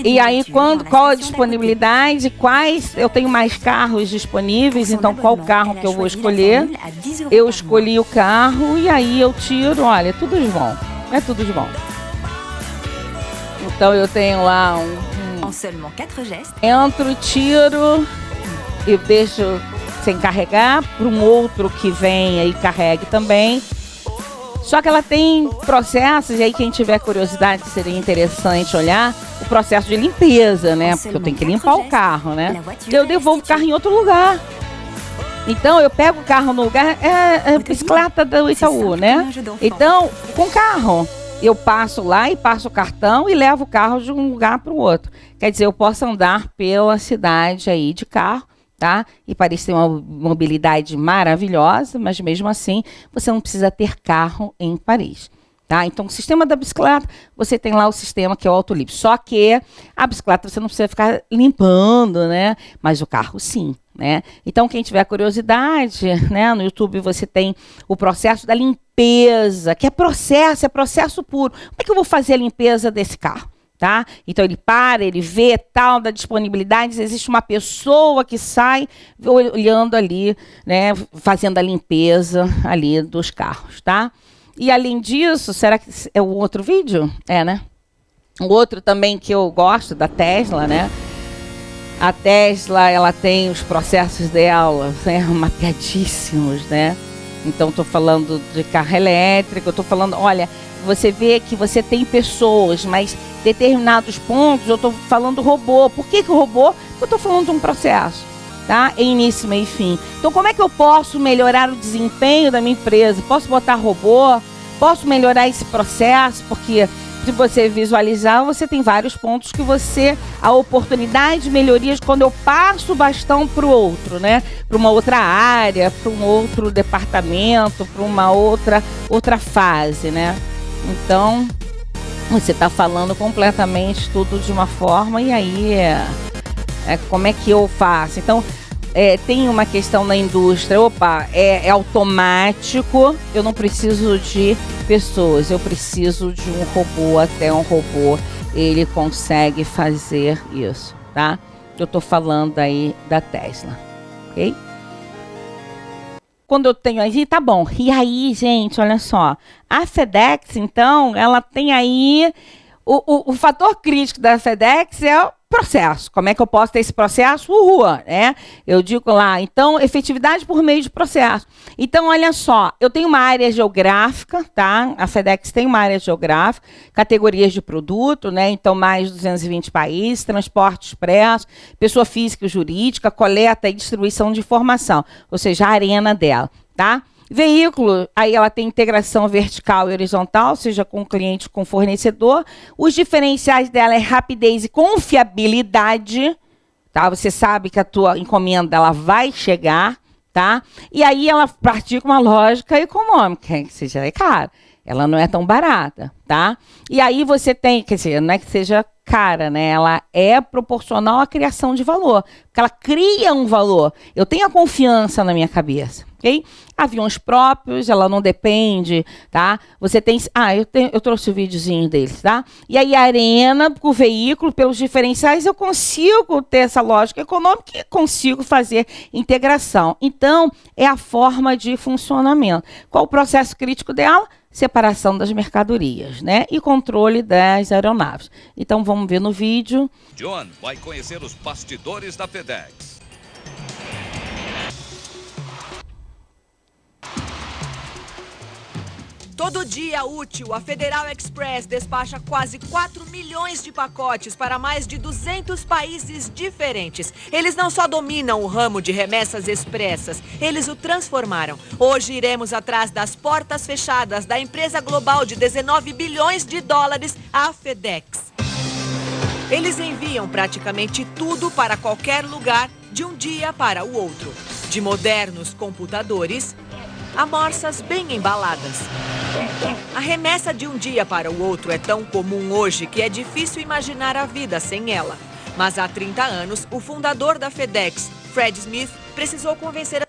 E aí, qual a disponibilidade? Quais eu tenho mais carros disponíveis, então qual carro que eu vou escolher? Eu escolhi o carro e aí eu tiro, olha, é tudo de bom. É tudo de bom. Então eu tenho lá entro, tiro e deixo sem carregar para um outro que venha e carregue também. Só que ela tem processos, e aí quem tiver curiosidade, seria interessante olhar o processo de limpeza, né? Porque eu tenho que limpar o carro, né? Eu devolvo o carro em outro lugar. Então, eu pego o carro no lugar, é bicicleta do Itaú, né? Então, com carro, eu passo lá e passo o cartão e levo o carro de um lugar para o outro. Quer dizer, eu posso andar pela cidade aí de carro, tá? E Paris tem uma mobilidade maravilhosa, mas mesmo assim você não precisa ter carro em Paris, tá? Então, o sistema da bicicleta, você tem lá o sistema que é o Autolib. Só que a bicicleta você não precisa ficar limpando, né? Mas o carro sim, né? Então, quem tiver curiosidade, né? No YouTube você tem o processo da limpeza, que é processo puro. Como é que eu vou fazer a limpeza desse carro? Tá? Então ele para, ele vê tal da disponibilidade, existe uma pessoa que sai olhando ali, né, fazendo a limpeza ali dos carros, tá? E além disso, será que é o outro vídeo? É, né? O outro também que eu gosto da Tesla, né? A Tesla, ela tem os processos dela, né, mapeadíssimos, né? Então estou falando de carro elétrico, estou falando, olha, você vê que você tem pessoas, mas determinados pontos, eu estou falando robô. Por que o robô? Porque eu estou falando de um processo, tá? Em início, meio e fim. Então, como é que eu posso melhorar o desempenho da minha empresa? Posso botar robô? Posso melhorar esse processo? Porque se você visualizar, você tem vários pontos que a oportunidade de melhorias quando eu passo o bastão para o outro, né? Para uma outra área, para um outro departamento, para uma outra fase, né? Então, você está falando completamente tudo de uma forma, e aí como é que eu faço? Então, tem uma questão na indústria, é automático, eu não preciso de pessoas, eu preciso de um robô, até um robô, ele consegue fazer isso, tá? Eu estou falando aí da Tesla, ok? Quando eu tenho aí, tá bom. E aí, gente, olha só. A FedEx, então, ela tem aí... O fator crítico da FedEx é o processo. Como é que eu posso ter esse processo? Né? Eu digo lá, então, efetividade por meio de processo. Então, olha só, eu tenho uma área geográfica, tá? A FedEx tem uma área geográfica, categorias de produto, né? Então, mais de 220 países, transporte expresso, pessoa física e jurídica, coleta e distribuição de informação, ou seja, a arena dela, tá? Veículo, aí ela tem integração vertical e horizontal, seja com o cliente, com o fornecedor. Os diferenciais dela é rapidez e confiabilidade, tá? Você sabe que a tua encomenda ela vai chegar, tá? E aí ela pratica uma lógica econômica, que seja, é caro. Ela não é tão barata, tá? E aí você tem, quer dizer, não é que seja cara, né? Ela é proporcional à criação de valor, porque ela cria um valor. Eu tenho a confiança na minha cabeça, ok? Aviões próprios, ela não depende, tá? Você tem... eu trouxe o videozinho deles, tá? E aí a Arena, com o veículo, pelos diferenciais, eu consigo ter essa lógica econômica e consigo fazer integração. Então, é a forma de funcionamento. Qual o processo crítico dela? Separação das mercadorias, né? E controle das aeronaves. Então, vamos ver no vídeo. John vai conhecer os bastidores da FedEx. Todo dia útil, a Federal Express despacha quase 4 milhões de pacotes para mais de 200 países diferentes. Eles não só dominam o ramo de remessas expressas, eles o transformaram. Hoje iremos atrás das portas fechadas da empresa global de 19 bilhões de dólares, a FedEx. Eles enviam praticamente tudo para qualquer lugar, de um dia para o outro. De modernos computadores a morsas bem embaladas. A remessa de um dia para o outro é tão comum hoje que é difícil imaginar a vida sem ela. Mas há 30 anos, o fundador da FedEx, Fred Smith, precisou convencer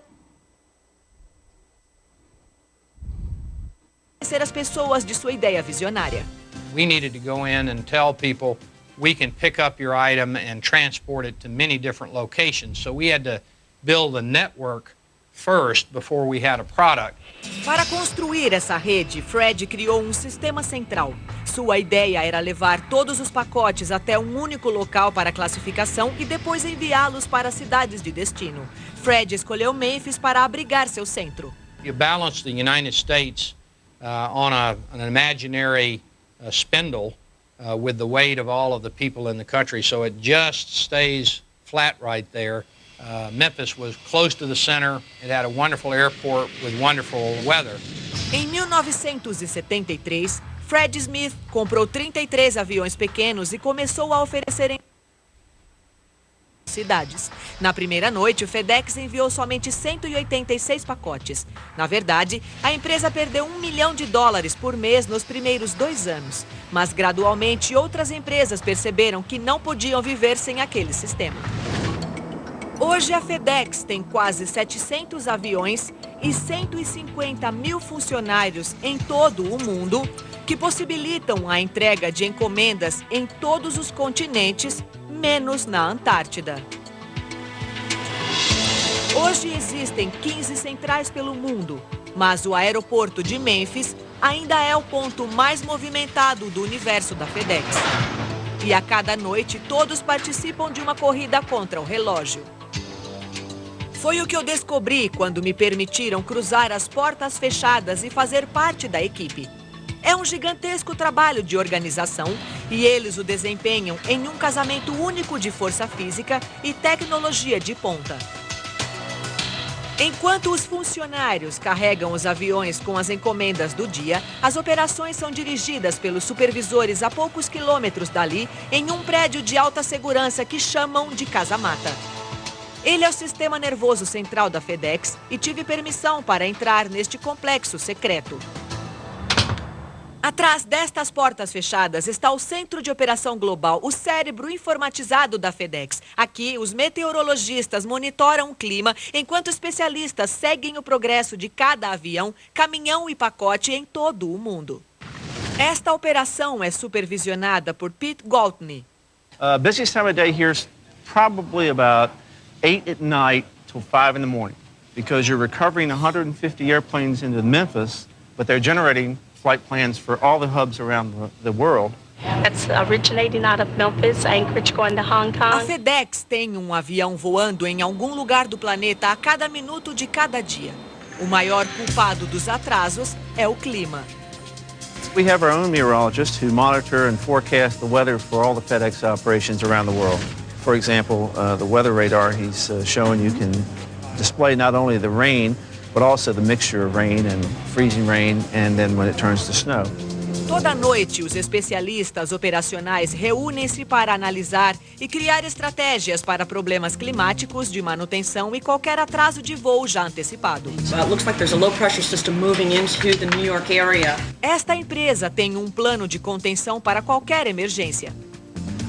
as pessoas de sua ideia visionária. We needed to go in and tell people we can pick up your item and transport it to many different locations. So we had to build a network first before we had a product. Para construir essa rede, Fred criou um sistema central. Sua ideia era levar todos os pacotes até um único local para classificação e depois enviá-los para cidades de destino. Fred escolheu Memphis para abrigar seu centro. You balance the United States on an imaginary spindle with the weight of all of the people in the country, so it just stays flat right there. Memphis was close to the center. It had a wonderful airport with wonderful weather. Em 1973, Fred Smith comprou 33 aviões pequenos e começou a oferecer em cidades. Na primeira noite, o FedEx enviou somente 186 pacotes. Na verdade, a empresa perdeu $1 milhão por mês nos primeiros 2 anos. Mas, gradualmente, outras empresas perceberam que não podiam viver sem aquele sistema. Hoje, a FedEx tem quase 700 aviões e 150 mil funcionários em todo o mundo que possibilitam a entrega de encomendas em todos os continentes, menos na Antártida. Hoje existem 15 centrais pelo mundo, mas o aeroporto de Memphis ainda é o ponto mais movimentado do universo da FedEx. E a cada noite, todos participam de uma corrida contra o relógio. Foi o que eu descobri quando me permitiram cruzar as portas fechadas e fazer parte da equipe. É um gigantesco trabalho de organização e eles o desempenham em um casamento único de força física e tecnologia de ponta. Enquanto os funcionários carregam os aviões com as encomendas do dia, as operações são dirigidas pelos supervisores a poucos quilômetros dali, em um prédio de alta segurança que chamam de casa-mata. Ele é o sistema nervoso central da FedEx e tive permissão para entrar neste complexo secreto. Atrás destas portas fechadas está o Centro de Operação Global, o cérebro informatizado da FedEx. Aqui, os meteorologistas monitoram o clima, enquanto especialistas seguem o progresso de cada avião, caminhão e pacote em todo o mundo. Esta operação é supervisionada por Pete Goldney. Busiest time of day here is probably about 8 at night till 5 in the morning, because you're recovering 150 airplanes into Memphis, but they're generating flight plans for all the hubs around the world. That's originating out of Memphis, Anchorage, going to Hong Kong. A FedEx tem um avião voando em algum lugar do planeta a cada minuto de cada dia. O maior culpado dos atrasos é o clima. We have our own meteorologists who monitor and forecast the weather for all the FedEx operations around the world. For example, the weather radar he's showing you can display not only the rain, but also the mixture of rain and freezing rain, and then when it turns to snow. Toda noite, os especialistas operacionais reúnem-se para analisar e criar estratégias para problemas climáticos de manutenção e qualquer atraso de voo já antecipado. So it looks like there's a low pressure system moving into the New York area. Esta empresa tem um plano de contenção para qualquer emergência.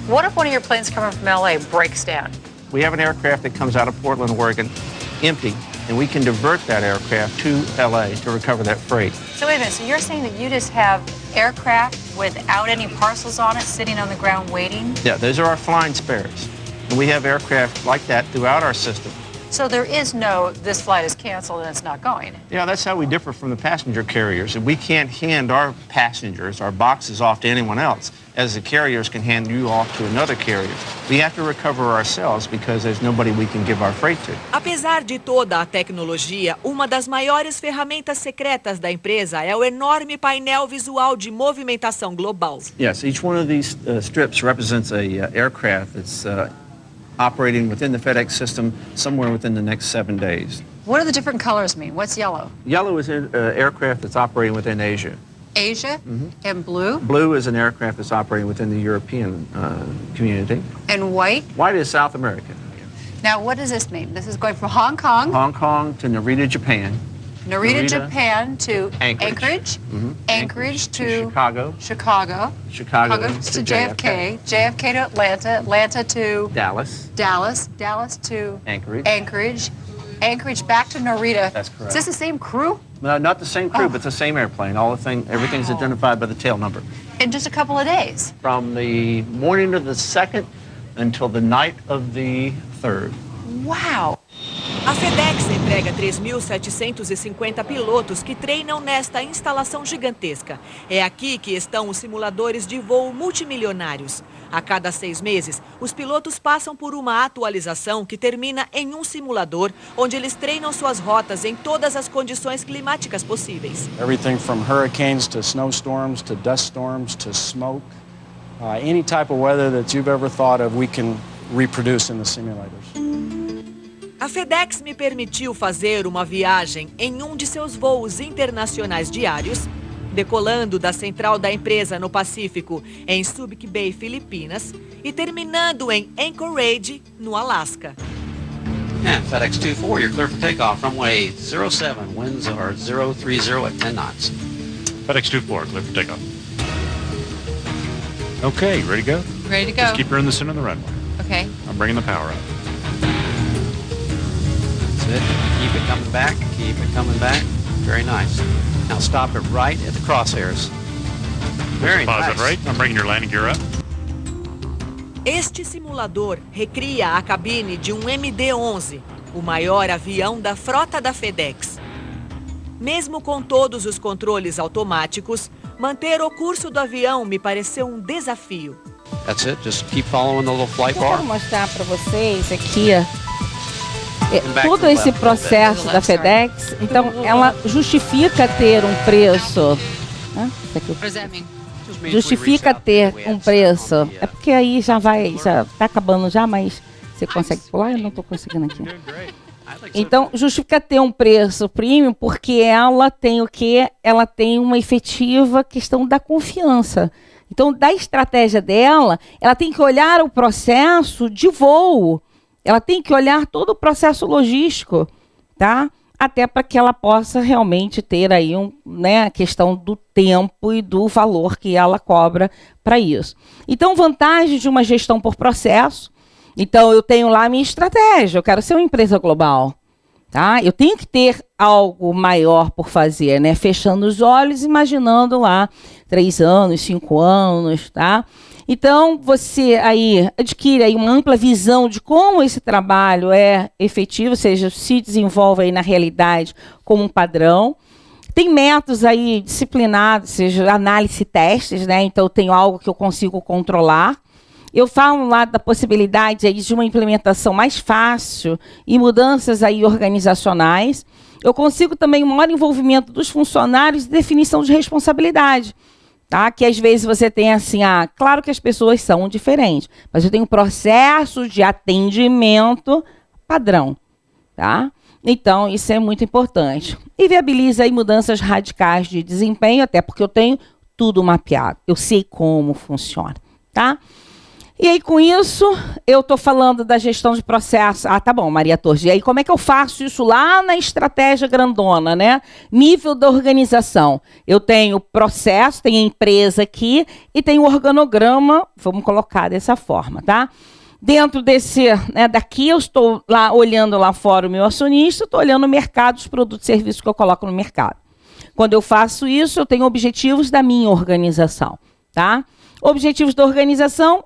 What if one of your planes coming from LA breaks down? We have an aircraft that comes out of Portland, Oregon, empty, and we can divert that aircraft to LA to recover that freight. So wait a minute, so you're saying that you just have aircraft without any parcels on it sitting on the ground waiting? Yeah, those are our flying spares. And we have aircraft like that throughout our system. So there is no, this flight is canceled and it's not going. Yeah, that's how we differ from the passenger carriers. We can't hand our passengers, our boxes off to anyone else, as the carriers can hand you off to another carrier. We have to recover ourselves because there's nobody we can give our freight to. Apesar de toda a tecnologia, uma das maiores ferramentas secretas da empresa é o enorme painel visual de movimentação global. Yes, each one of these strips represents a aircraft that's operating within the FedEx system somewhere within the next 7 days. What do the different colors mean? What's yellow? Yellow is an aircraft that's operating within Asia. Asia? And blue? Blue is an aircraft that's operating within the European community. And white? White is South America. Now what does this mean? This is going from Hong Kong, Hong Kong to Narita, Japan. Narita, Japan to Anchorage. Anchorage to Chicago. Chicago to JFK, JFK to Atlanta, Atlanta to Dallas. Dallas to Anchorage. Anchorage back to Narita. That's correct. Is this the same crew? No, not the same crew, but the same airplane. Everything's identified by the tail number. In just a couple of days? From the morning of the 2nd until the night of the 3rd. Wow. A FedEx emprega 3.750 pilotos que treinam nesta instalação gigantesca. É aqui que estão os simuladores de voo multimilionários. A cada 6 meses, os pilotos passam por uma atualização que termina em um simulador, onde eles treinam suas rotas em todas as condições climáticas possíveis. Everything from hurricanes to snowstorms to dust storms to smoke. Any type of weather that you've ever thought of, we can reproduce in the simulators. A FedEx me permitiu fazer uma viagem em um de seus voos internacionais diários, decolando da central da empresa no Pacífico, em Subic Bay, Filipinas, e terminando em Anchorage, no Alasca. And FedEx 24, you're clear for takeoff. Runway 07, winds are 030 at 10 knots. FedEx 24, clear for takeoff. Okay, ready to go? Ready to go. Just keep her in the center of the runway. Okay. I'm bringing the power up. That's it. Keep it coming back. Keep it coming back. Very nice. Now stop it right at the crosshairs. Very nice. Pause it right. I'm bringing your landing gear up. Este simulador recria a cabine de um MD-11, o maior avião da frota da FedEx. Mesmo com todos os controles automáticos, manter o curso do avião me pareceu um desafio. That's it. Just keep following the little flight Eu bar. quero mostrar para vocês aqui todo esse processo da FedEx. Então, ela justifica ter um preço. Justifica ter um preço. É porque aí já está acabando já, mas você consegue pular? Eu não estou conseguindo aqui. Então, justifica ter um preço premium porque ela tem o quê? Ela tem uma efetiva questão da confiança. Então, da estratégia dela, ela tem que olhar o processo de voo. Ela tem que olhar todo o processo logístico, tá? Até para que ela possa realmente ter aí a questão do tempo e do valor que ela cobra para isso. Então, vantagem de uma gestão por processo. Então, eu tenho lá a minha estratégia, eu quero ser uma empresa global. Tá? Eu tenho que ter algo maior por fazer, né? Fechando os olhos, imaginando lá 3 anos, 5 anos, tá? Então, você aí adquire aí uma ampla visão de como esse trabalho é efetivo, ou seja, se desenvolve aí na realidade como um padrão. Tem métodos aí disciplinados, ou seja, análise e testes, né? Então, eu tenho algo que eu consigo controlar. Eu falo lá da possibilidade aí de uma implementação mais fácil e mudanças aí organizacionais. Eu consigo também um maior envolvimento dos funcionários e definição de responsabilidade. Tá? Que às vezes você tem assim, claro que as pessoas são diferentes, mas eu tenho um processo de atendimento padrão. Tá? Então, isso é muito importante. E viabiliza aí mudanças radicais de desempenho, até porque eu tenho tudo mapeado. Eu sei como funciona, tá? E aí, com isso, eu estou falando da gestão de processo. Ah, tá bom, Maria Torres. E aí, como é que eu faço isso lá na estratégia grandona, né? Nível da organização. Eu tenho processo, tenho a empresa aqui e tenho o organograma, vamos colocar dessa forma, tá? Dentro desse, né, daqui eu estou lá olhando lá fora o meu acionista, estou olhando o mercado, os produtos e serviços que eu coloco no mercado. Quando eu faço isso, eu tenho objetivos da minha organização, tá? Objetivos da organização,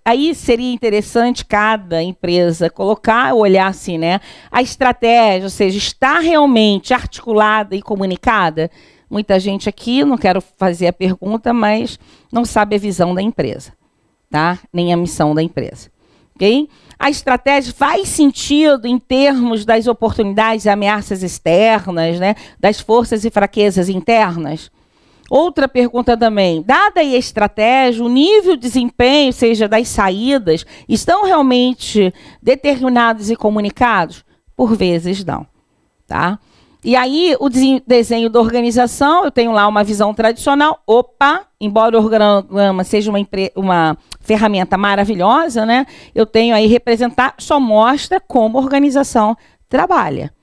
aí seria interessante cada empresa colocar, olhar assim, né? A estratégia, ou seja, está realmente articulada e comunicada? Muita gente aqui, não quero fazer a pergunta, mas não sabe a visão da empresa, tá? Nem a missão da empresa, ok? A estratégia faz sentido em termos das oportunidades e ameaças externas, né? Das forças e fraquezas internas? Outra pergunta também, dada a estratégia, o nível de desempenho, seja das saídas, estão realmente determinados e comunicados? Por vezes não, tá? E aí, o desenho da organização, eu tenho lá uma visão tradicional, embora o organograma seja uma ferramenta maravilhosa, né? Eu tenho aí representar, só mostra como a organização trabalha,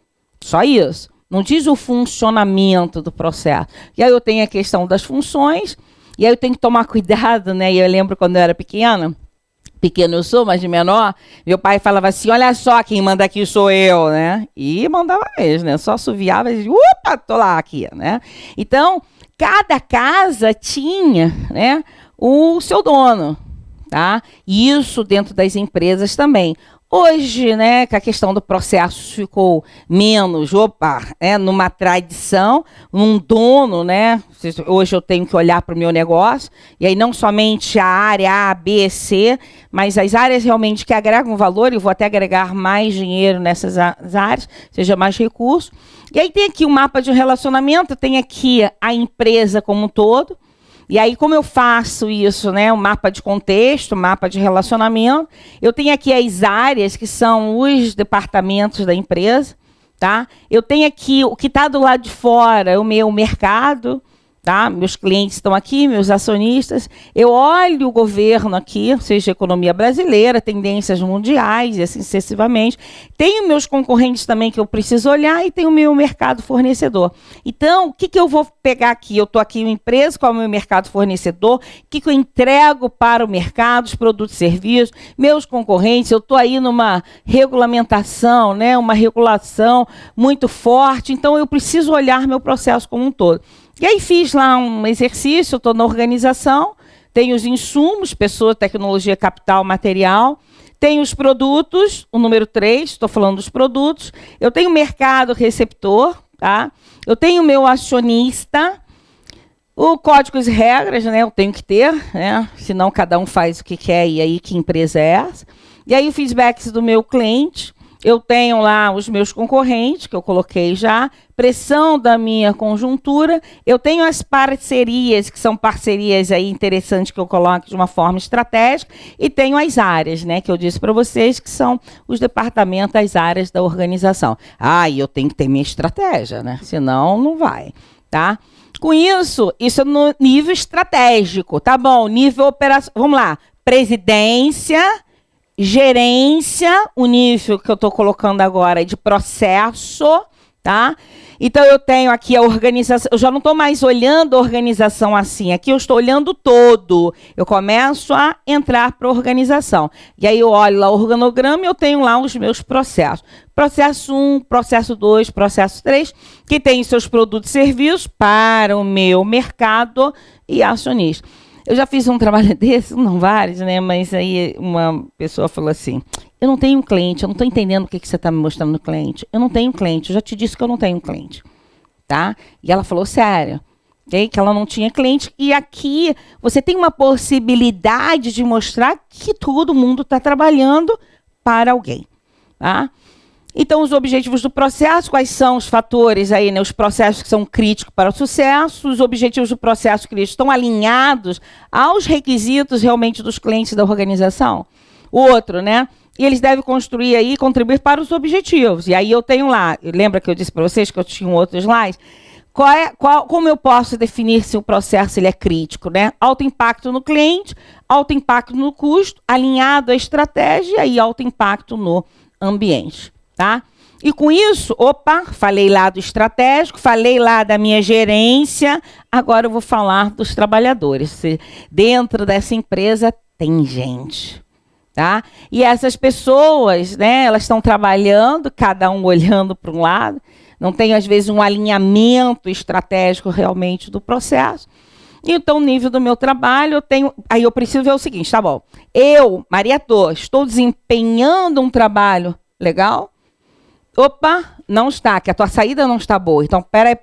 só isso. Não diz o funcionamento do processo. E aí eu tenho a questão das funções, e aí eu tenho que tomar cuidado, né? E eu lembro quando eu era pequena eu sou, mas de menor, meu pai falava assim, olha só, quem manda aqui sou eu, né? E mandava mesmo, né? Só assoviava e dizia, tô lá aqui, né? Então, cada casa tinha, né, o seu dono, tá? E isso dentro das empresas também. Hoje, né, que a questão do processo ficou menos, numa tradição, um dono, né? Hoje eu tenho que olhar para o meu negócio, e aí não somente a área A, B, C, mas as áreas realmente que agregam valor, e vou até agregar mais dinheiro nessas áreas, seja mais recurso. E aí tem aqui o mapa de relacionamento, tem aqui a empresa como um todo. E aí, como eu faço isso, né? O mapa de contexto, mapa de relacionamento. Eu tenho aqui as áreas, que são os departamentos da empresa, tá? Eu tenho aqui o que está do lado de fora, o meu mercado, tá? Meus clientes estão aqui, meus acionistas. Eu olho o governo aqui, seja a economia brasileira, tendências mundiais e assim sucessivamente. Tenho meus concorrentes também que eu preciso olhar e tenho o meu mercado fornecedor. Então, o que eu vou pegar aqui? Eu estou aqui uma empresa, qual é o meu mercado fornecedor? O que eu entrego para o mercado, os produtos e serviços, meus concorrentes? Eu estou aí numa regulamentação, né? Uma regulação muito forte. Então, eu preciso olhar meu processo como um todo. E aí fiz lá um exercício, estou na organização, tenho os insumos, pessoa, tecnologia, capital, material, tenho os produtos, o número 3, estou falando dos produtos, eu tenho o mercado receptor, tá? Eu tenho o meu acionista, o códigos e regras, né? Eu tenho que ter, né? Senão cada um faz o que quer e aí que empresa é essa. E aí o feedbacks do meu cliente. Eu tenho lá os meus concorrentes, que eu coloquei já, pressão da minha conjuntura. Eu tenho as parcerias, que são parcerias aí interessantes que eu coloco de uma forma estratégica. E tenho as áreas, né, que eu disse para vocês, que são os departamentos, as áreas da organização. E eu tenho que ter minha estratégia, né? Senão não vai, tá? Com isso é no nível estratégico, tá bom? Nível operacional, vamos lá, presidência, gerência, o nível que eu estou colocando agora é de processo, tá? Então, eu tenho aqui a organização, eu já não estou mais olhando a organização assim, aqui eu estou olhando todo. Eu começo a entrar para a organização. E aí eu olho lá o organograma e eu tenho lá os meus processos. Processo 1, processo 2, processo 3, que tem seus produtos e serviços para o meu mercado e acionista. Eu já fiz um trabalho desse, não vários, né? Mas aí uma pessoa falou assim, eu não tenho um cliente, eu não estou entendendo o que você está me mostrando no cliente. Eu não tenho um cliente, eu já te disse que eu não tenho um cliente, tá? E ela falou sério, okay? Que ela não tinha cliente. E aqui você tem uma possibilidade de mostrar que todo mundo está trabalhando para alguém, tá? Então, os objetivos do processo, quais são os fatores aí, né, os processos que são críticos para o sucesso, os objetivos do processo crítico estão alinhados aos requisitos realmente dos clientes da organização? outro, né? E eles devem construir aí e contribuir para os objetivos. E aí eu tenho lá, lembra que eu disse para vocês que eu tinha um outro slide? Como eu posso definir se o processo ele é crítico, né? Alto impacto no cliente, alto impacto no custo, alinhado à estratégia e alto impacto no ambiente, tá? E com isso, falei lá do estratégico, falei lá da minha gerência, agora eu vou falar dos trabalhadores. Dentro dessa empresa tem gente, tá? E essas pessoas, né, elas estão trabalhando, cada um olhando para um lado, não tem, às vezes, um alinhamento estratégico realmente do processo. Então, o nível do meu trabalho, aí eu preciso ver o seguinte, tá bom, eu, Maria Torres, estou desempenhando um trabalho legal? Não está, que a tua saída não está boa. Então, peraí,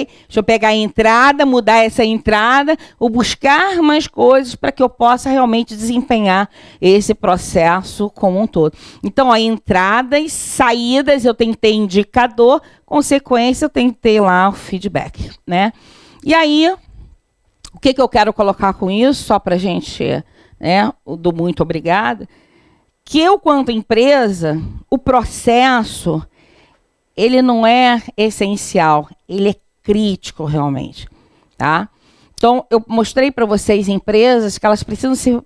deixa eu pegar a entrada, mudar essa entrada, ou buscar mais coisas para que eu possa realmente desempenhar esse processo como um todo. Então, a entradas, saídas, eu tenho que ter indicador, consequência, eu tenho que ter lá o feedback, né? E aí, o que eu quero colocar com isso, só para a gente, né, do muito obrigada, que eu, quanto empresa, o processo, ele não é essencial, ele é crítico realmente, tá? Então, eu mostrei para vocês empresas que elas precisam se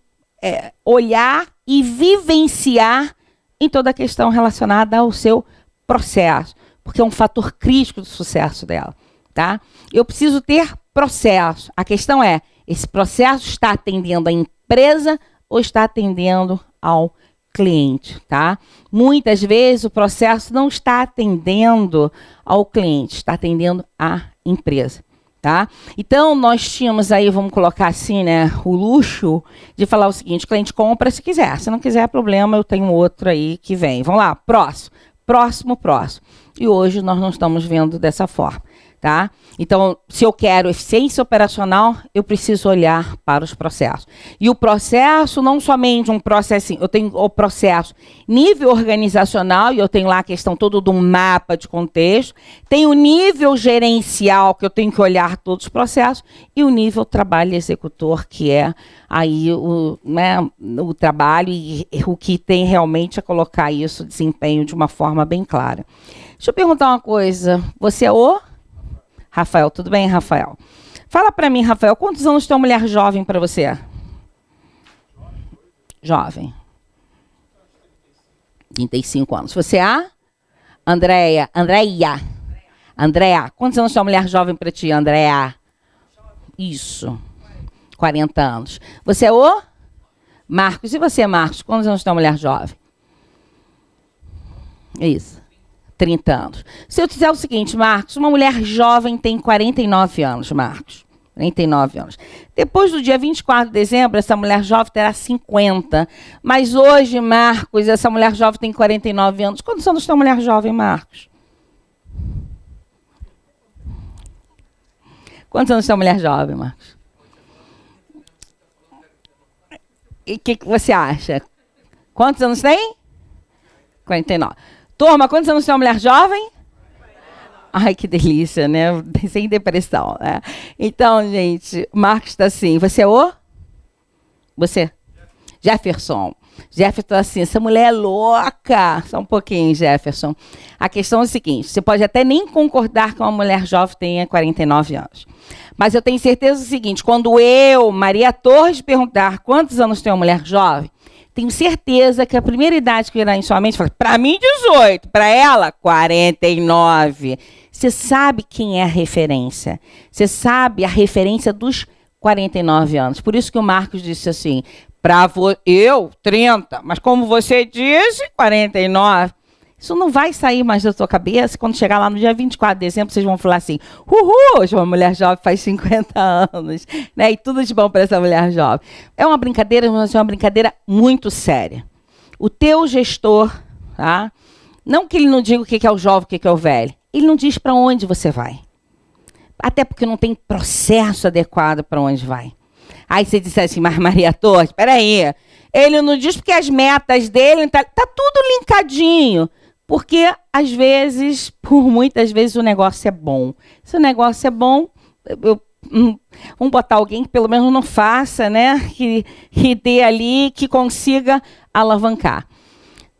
olhar e vivenciar em toda a questão relacionada ao seu processo, porque é um fator crítico do sucesso dela, tá? Eu preciso ter processo. A questão é, esse processo está atendendo a empresa ou está atendendo ao cliente, tá? Muitas vezes o processo não está atendendo ao cliente, está atendendo à empresa, tá? Então, nós tínhamos aí, vamos colocar assim, né, o luxo de falar o seguinte, o cliente compra se quiser, se não quiser, problema, eu tenho outro aí que vem. Vamos lá, próximo. E hoje nós não estamos vendo dessa forma, tá? Então, se eu quero eficiência operacional, eu preciso olhar para os processos. E o processo, não somente um processo, eu tenho o processo nível organizacional, e eu tenho lá a questão toda do mapa de contexto, tem o nível gerencial, que eu tenho que olhar todos os processos, e o nível trabalho executor, que é aí o trabalho e o que tem realmente a colocar isso, desempenho, de uma forma bem clara. Deixa eu perguntar uma coisa, você é o... Rafael, tudo bem, Rafael? Fala para mim, Rafael, quantos anos tem uma mulher jovem para você? Jovem. 35 anos. Você é? Andréia, quantos anos tem uma mulher jovem para ti, Andréia? Isso. 40 anos. Você é o? Marcos. E você, Marcos? Quantos anos tem uma mulher jovem? Isso. 30 anos. Se eu disser o seguinte, Marcos, uma mulher jovem tem 49 anos, Marcos. 49 anos. Depois do dia 24 de dezembro, essa mulher jovem terá 50. Mas hoje, Marcos, essa mulher jovem tem 49 anos. Quantos anos tem uma mulher jovem, Marcos? Quantos anos tem uma mulher jovem, Marcos? E o que você acha? Quantos anos tem? 49. Turma, quantos anos tem uma mulher jovem? Ai, que delícia, né? Sem depressão, né? Então, gente, o Marcos está assim. Você é o? Você? Jefferson. Jefferson assim, essa mulher é louca. Só um pouquinho, Jefferson. A questão é a seguinte, você pode até nem concordar que uma mulher jovem tenha 49 anos. Mas eu tenho certeza do seguinte, quando eu, Maria Torres, perguntar quantos anos tem uma mulher jovem, tenho certeza que a primeira idade que virá em sua mente, para mim 18, para ela 49. Você sabe quem é a referência. Você sabe a referência dos 49 anos. Por isso que o Marcos disse assim, eu, 30, mas como você disse, 49. Isso não vai sair mais da sua cabeça. Quando chegar lá no dia 24 de dezembro, vocês vão falar assim, hoje uma mulher jovem faz 50 anos, né? E tudo de bom para essa mulher jovem. É uma brincadeira, mas é uma brincadeira muito séria. O teu gestor, tá? Não que ele não diga o que é o jovem, o que é o velho. Ele não diz para onde você vai. Até porque não tem processo adequado para onde vai. Aí você disse assim, mas Maria Torres, espera aí. Ele não diz porque as metas dele, tá tudo linkadinho. Porque, às vezes, por muitas vezes, o negócio é bom. Se o negócio é bom, vamos botar alguém que pelo menos não faça, né? Que dê ali, que consiga alavancar.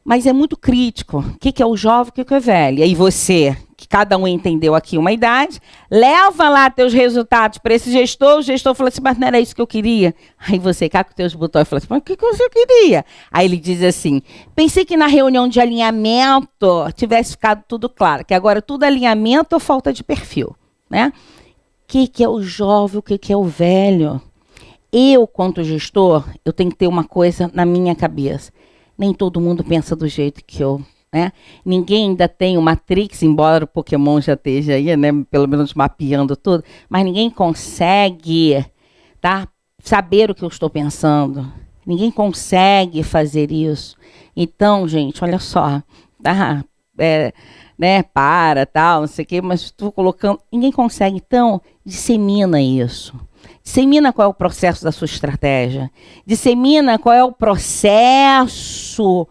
Mas é muito crítico. O que é o jovem, o que é o velho? E aí você, que cada um entendeu aqui uma idade, leva lá teus resultados para esse gestor, o gestor fala assim, mas não era isso que eu queria. Aí você cá com teus botões e fala assim, mas o que você queria? Aí ele diz assim, pensei que na reunião de alinhamento tivesse ficado tudo claro, que agora tudo é alinhamento ou falta de perfil, né? O que é o jovem, o que é o velho? Eu, quanto gestor, eu tenho que ter uma coisa na minha cabeça. Nem todo mundo pensa do jeito que eu, né? Ninguém ainda tem o Matrix, embora o Pokémon já esteja aí, né? Pelo menos mapeando tudo, mas ninguém consegue, tá? Saber o que eu estou pensando. Ninguém consegue fazer isso. Então, gente, olha só, tá? Né? Tal, não sei o quê, mas estou colocando. Ninguém consegue, então, dissemina isso. Dissemina qual é o processo da sua estratégia. Dissemina qual é o processo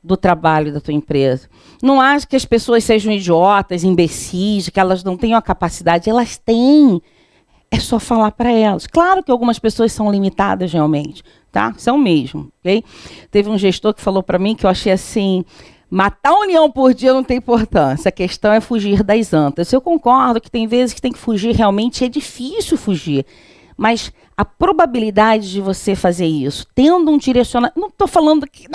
do trabalho da tua empresa. Não acho que as pessoas sejam idiotas, imbecis, que elas não tenham a capacidade. Elas têm. É só falar para elas. Claro que algumas pessoas são limitadas realmente, tá? São mesmo, ok? Teve um gestor que falou para mim que eu achei assim, matar um leão por dia não tem importância. A questão é fugir das antas. Eu concordo que tem vezes que tem que fugir realmente, é difícil fugir. Mas a probabilidade de você fazer isso, tendo um direcionamento... Não estou falando que...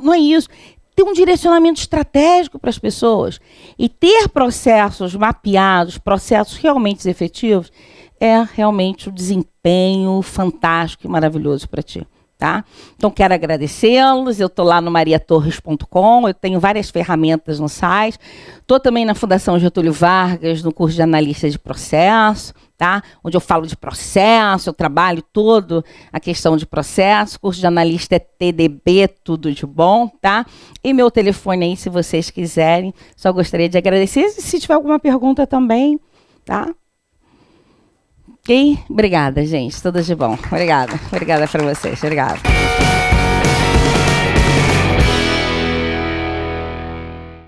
Não é isso. Ter um direcionamento estratégico para as pessoas e ter processos mapeados, processos realmente efetivos, é realmente um desempenho fantástico e maravilhoso para ti. Tá? Então, quero agradecê-los. Eu estou lá no mariatorres.com, eu tenho várias ferramentas no site. Estou também na Fundação Getúlio Vargas, no curso de analista de processo, tá? Onde eu falo de processo, eu trabalho todo a questão de processo. O curso de analista é TDB, tudo de bom, tá? E meu telefone aí, se vocês quiserem. Só gostaria de agradecer. E se tiver alguma pergunta também, tá? Ok? Obrigada, gente. Tudo de bom. Obrigada. Obrigada para vocês. Obrigada.